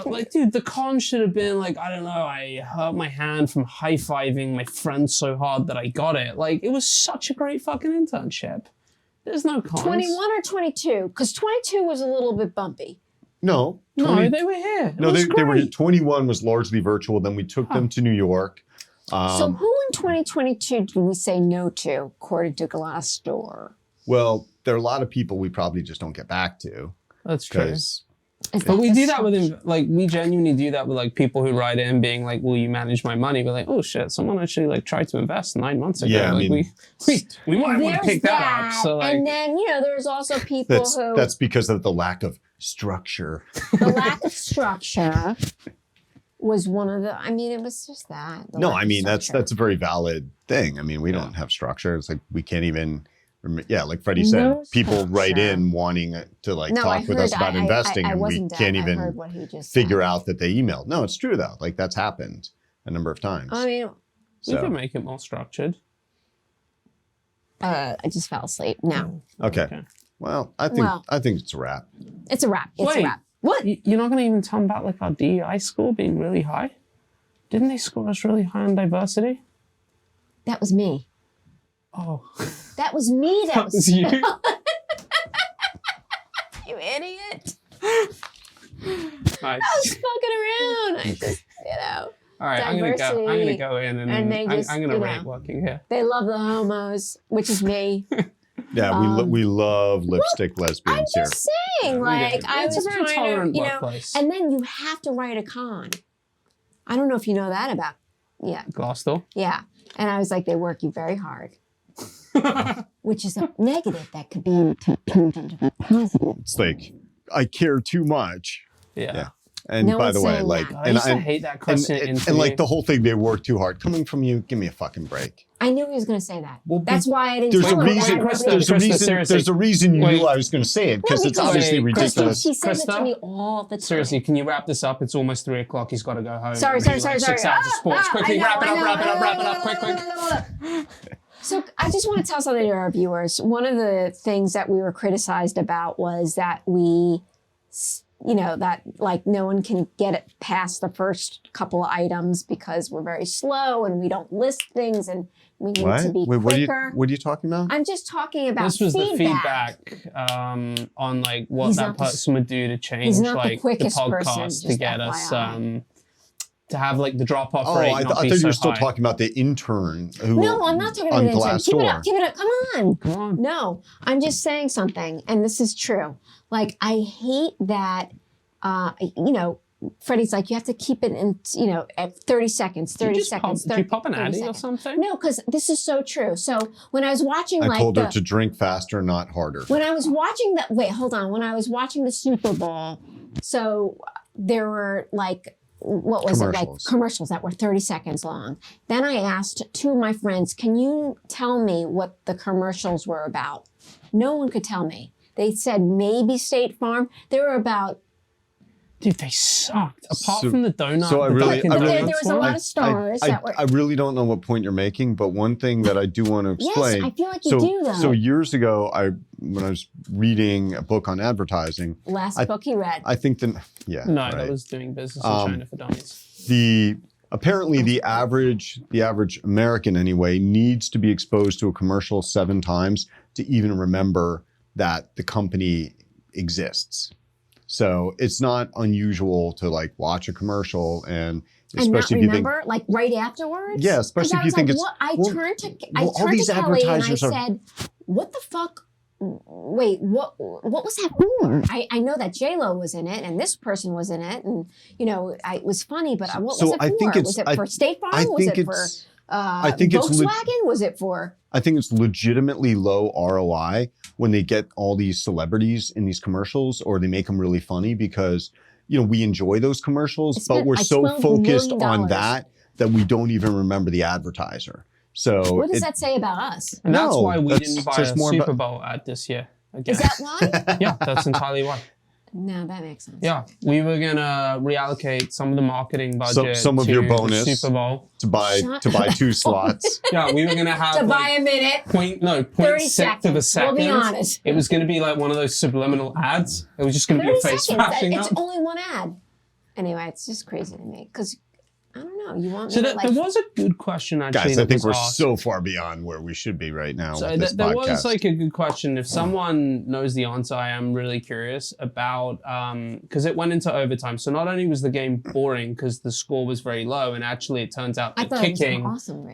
[SPEAKER 2] Like, dude, the con should have been like, I don't know, I hurt my hand from high-fiving my friend so hard that I got it. Like, it was such a great fucking internship. There's no cons.
[SPEAKER 1] 21 or 22? Because 22 was a little bit bumpy.
[SPEAKER 3] No.
[SPEAKER 2] No, they were here. It
[SPEAKER 3] No,
[SPEAKER 2] was
[SPEAKER 3] they were
[SPEAKER 2] great.
[SPEAKER 3] 21 was largely virtual. Then we took them to New York.
[SPEAKER 1] So who in 2022 did we say no to, according to Glassdoor?
[SPEAKER 3] Well, there are a lot of people we probably just don't get back to.
[SPEAKER 2] That's true.
[SPEAKER 3] Because
[SPEAKER 2] But we do that with him. Like, we genuinely do that with like people who write in being like, "Will you manage my money?" We're like, "Oh shit, someone actually like tried to invest 9 months ago."
[SPEAKER 3] Yeah, I
[SPEAKER 2] like,
[SPEAKER 3] mean,
[SPEAKER 2] we might want to pick that up. So like,
[SPEAKER 1] and then there's also people who
[SPEAKER 3] that's because of the lack of structure.
[SPEAKER 1] the lack of structure was one of the. I mean, it was just that.
[SPEAKER 3] No, I mean that's a very valid thing. I mean, we don't have structure. It's like we can't even. Yeah, like Freddie said,
[SPEAKER 1] No
[SPEAKER 3] people
[SPEAKER 1] structure.
[SPEAKER 3] write in wanting to like
[SPEAKER 1] No, I
[SPEAKER 3] talk with
[SPEAKER 1] heard-
[SPEAKER 3] us about
[SPEAKER 1] I
[SPEAKER 3] investing, and we
[SPEAKER 1] wasn't deaf.
[SPEAKER 3] can't
[SPEAKER 1] I
[SPEAKER 3] even
[SPEAKER 1] heard what he just
[SPEAKER 3] figure
[SPEAKER 1] said.
[SPEAKER 3] out that they emailed. No, it's true though. Like that's happened a number of times.
[SPEAKER 1] I mean,
[SPEAKER 2] we can make it more structured.
[SPEAKER 1] I just fell asleep. No,
[SPEAKER 3] Okay. Well, I think it's a wrap.
[SPEAKER 1] it's a wrap. It's
[SPEAKER 2] Wait.
[SPEAKER 1] a wrap. What?
[SPEAKER 2] You're not going to even tell them about like our DEI score being really high? Didn't they score us really high on diversity?
[SPEAKER 1] That was me.
[SPEAKER 2] Oh,
[SPEAKER 1] That was me. That was
[SPEAKER 2] you.
[SPEAKER 1] you idiot.
[SPEAKER 2] Nice.
[SPEAKER 1] I was fucking around. I just,
[SPEAKER 2] All right, I'm gonna go in
[SPEAKER 1] and they just,
[SPEAKER 2] I'm gonna rate working here.
[SPEAKER 1] they love the homos, which is me.
[SPEAKER 3] Yeah, we love lipstick
[SPEAKER 1] I'm
[SPEAKER 3] lesbians here.
[SPEAKER 1] just saying, like, I
[SPEAKER 2] It's
[SPEAKER 1] was
[SPEAKER 2] a very
[SPEAKER 1] trying
[SPEAKER 2] tolerant
[SPEAKER 1] to,
[SPEAKER 2] workplace.
[SPEAKER 1] and then you have to write a con. I don't know if you know that about,
[SPEAKER 2] Glassdoor.
[SPEAKER 1] yeah. And I was like, they work you very hard. Which is a negative that could be turned into a positive.
[SPEAKER 3] It's like I care too much.
[SPEAKER 2] Yeah.
[SPEAKER 3] And
[SPEAKER 1] No
[SPEAKER 3] by
[SPEAKER 1] one's
[SPEAKER 3] the way,
[SPEAKER 1] saying
[SPEAKER 3] like,
[SPEAKER 1] that.
[SPEAKER 2] I used to hate that question.
[SPEAKER 3] and like the whole thing, they work too hard. Coming from you, give me a fucking break.
[SPEAKER 1] I knew he was going to say that.
[SPEAKER 3] Well,
[SPEAKER 1] That's why I didn't
[SPEAKER 3] There's
[SPEAKER 1] tell
[SPEAKER 3] a
[SPEAKER 1] him.
[SPEAKER 3] reason.
[SPEAKER 2] Krista,
[SPEAKER 3] There's a reason.
[SPEAKER 2] seriously.
[SPEAKER 3] There's a reason you
[SPEAKER 2] Wait.
[SPEAKER 3] knew I was going to say it because it's
[SPEAKER 1] because-
[SPEAKER 3] obviously
[SPEAKER 2] Wait, Krista,
[SPEAKER 3] ridiculous.
[SPEAKER 1] She says it to
[SPEAKER 2] Krista?
[SPEAKER 1] me all the time.
[SPEAKER 2] Seriously, can you wrap this up? It's almost 3 o'clock. He's got to go home.
[SPEAKER 1] Sorry.
[SPEAKER 2] It'll be like 6 hours of sports. Quickly,
[SPEAKER 1] I know,
[SPEAKER 2] wrap it
[SPEAKER 1] I
[SPEAKER 2] up,
[SPEAKER 1] know.
[SPEAKER 2] wrap it up, quick.
[SPEAKER 1] So I just want to tell something to our viewers. One of the things that we were criticized about was that that like no one can get it past the first couple of items because we're very slow and we don't list things and we need to be quicker.
[SPEAKER 3] What are you talking about?
[SPEAKER 1] I'm just talking about
[SPEAKER 2] This was
[SPEAKER 1] feedback.
[SPEAKER 2] the feedback on like what that person would do to change like the podcast to get us to have like the drop off rate.
[SPEAKER 3] I thought you were still talking about the intern who.
[SPEAKER 1] No, I'm not talking about the intern. Keep it up. Come on. No, I'm just saying something, and this is true. Like I hate that. Freddie's like, you have to keep it in, at 30 seconds, 30 seconds.
[SPEAKER 2] Did you pop an Addy or something?
[SPEAKER 1] No, because this is so true. So when I was watching,
[SPEAKER 3] I told her to drink faster, not harder.
[SPEAKER 1] When I was watching When I was watching the Super Bowl, so there were like, what was it? Like commercials that were 30 seconds long. Then I asked two of my friends, can you tell me what the commercials were about? No one could tell me. They said maybe State Farm. They were about.
[SPEAKER 2] Dude, they sucked. Apart from the donut.
[SPEAKER 3] So
[SPEAKER 1] there was a lot of stars.
[SPEAKER 3] I really don't know what point you're making, but one thing that I do want to explain.
[SPEAKER 1] Yes, I feel like you do though.
[SPEAKER 3] So years ago, when I was reading a book on advertising.
[SPEAKER 1] Last book you read.
[SPEAKER 3] I think
[SPEAKER 2] No, that was Doing Business in China for Dummies.
[SPEAKER 3] Apparently the average American anyway needs to be exposed to a commercial 7 times to even remember that the company exists. So it's not unusual to like watch a commercial and especially
[SPEAKER 1] not remember, if you think like right afterwards.
[SPEAKER 3] Yeah, especially if you think
[SPEAKER 1] I turned to Kelly and I said, "What the fuck? Wait, what was that for?" I know that J-Lo was in it and this person was in it, and it was funny, but what was it for? Was it for State Farm? Was it for Volkswagen? Was it for?
[SPEAKER 3] I think it's legitimately low ROI when they get all these celebrities in these commercials, or they make them really funny because, we enjoy those commercials, but we're so focused on that we don't even remember the advertiser. So
[SPEAKER 1] what does that say about us?
[SPEAKER 2] And that's why we didn't buy a Super Bowl ad this year. Again.
[SPEAKER 1] Is that why?
[SPEAKER 2] Yeah, that's entirely why.
[SPEAKER 1] No, that makes sense.
[SPEAKER 2] Yeah, we were gonna reallocate some of the marketing budget,
[SPEAKER 3] some of your bonus
[SPEAKER 2] Super Bowl
[SPEAKER 3] to buy 2 slots.
[SPEAKER 2] Yeah, we were gonna have
[SPEAKER 1] to buy a minute.
[SPEAKER 2] 0.6 to the second.
[SPEAKER 1] We'll be honest.
[SPEAKER 2] It was gonna be like one of those subliminal ads. It was just gonna be a face flashing up.
[SPEAKER 1] It's only one ad. Anyway, it's just crazy to me because. I don't know. You want me
[SPEAKER 2] so
[SPEAKER 1] to
[SPEAKER 2] there was a good question actually.
[SPEAKER 3] Guys, I think we're so far beyond where we should be right now.
[SPEAKER 2] So
[SPEAKER 3] with this
[SPEAKER 2] there
[SPEAKER 3] podcast.
[SPEAKER 2] was like a good question. If someone knows the answer, I am really curious about because it went into overtime. So not only was the game boring because the score was very low, and actually it turns out that kicking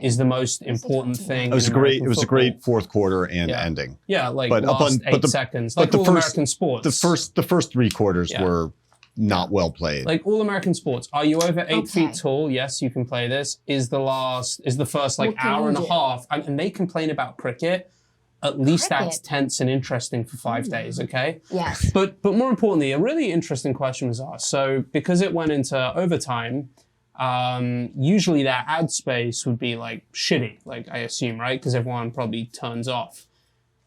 [SPEAKER 2] is the most important thing.
[SPEAKER 3] It was a great fourth quarter and ending.
[SPEAKER 2] Yeah, like last 8 seconds. Like all American sports.
[SPEAKER 3] The first 3 quarters were not well played.
[SPEAKER 2] Like all American sports. Are you over 8 feet tall? Yes, you can play this. Is the first like hour and a half, and they complain about cricket. At least that's tense and interesting for 5 days, okay?
[SPEAKER 1] Yes.
[SPEAKER 2] But more importantly, a really interesting question was asked. So because it went into overtime, usually that ad space would be like shitty, like I assume, right? Because everyone probably turns off.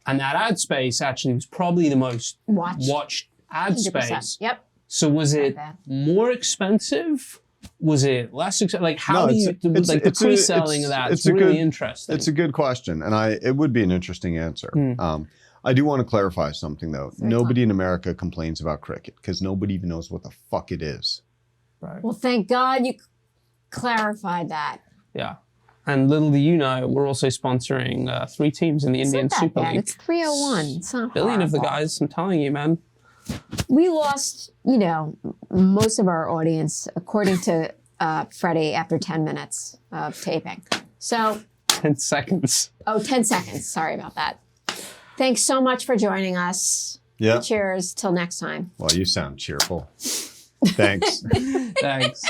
[SPEAKER 2] And that ad space actually was probably the most watched ad 100%. Space.
[SPEAKER 1] Yep.
[SPEAKER 2] So was it more expensive? Was it less expensive? Like how do you like the pre-selling of that? It's really interesting.
[SPEAKER 3] It's a good question, and it would be an interesting answer. I do want to clarify something though. Nobody in America complains about cricket because nobody even knows what the fuck it is.
[SPEAKER 2] Right.
[SPEAKER 1] Well, thank God you clarified that.
[SPEAKER 2] Yeah. And little do you know, we're also sponsoring 3 teams in the Indian Super League.
[SPEAKER 1] It's 301. It's not
[SPEAKER 2] billion of the guys. I'm telling you, man.
[SPEAKER 1] We lost, most of our audience, according to Freddy, after 10 minutes of taping. So
[SPEAKER 2] 10 seconds.
[SPEAKER 1] Oh, 10 seconds. Sorry about that. Thanks so much for joining us.
[SPEAKER 3] Yeah.
[SPEAKER 1] Cheers. Till next time.
[SPEAKER 3] Well, you sound cheerful. Thanks.
[SPEAKER 2] Thanks.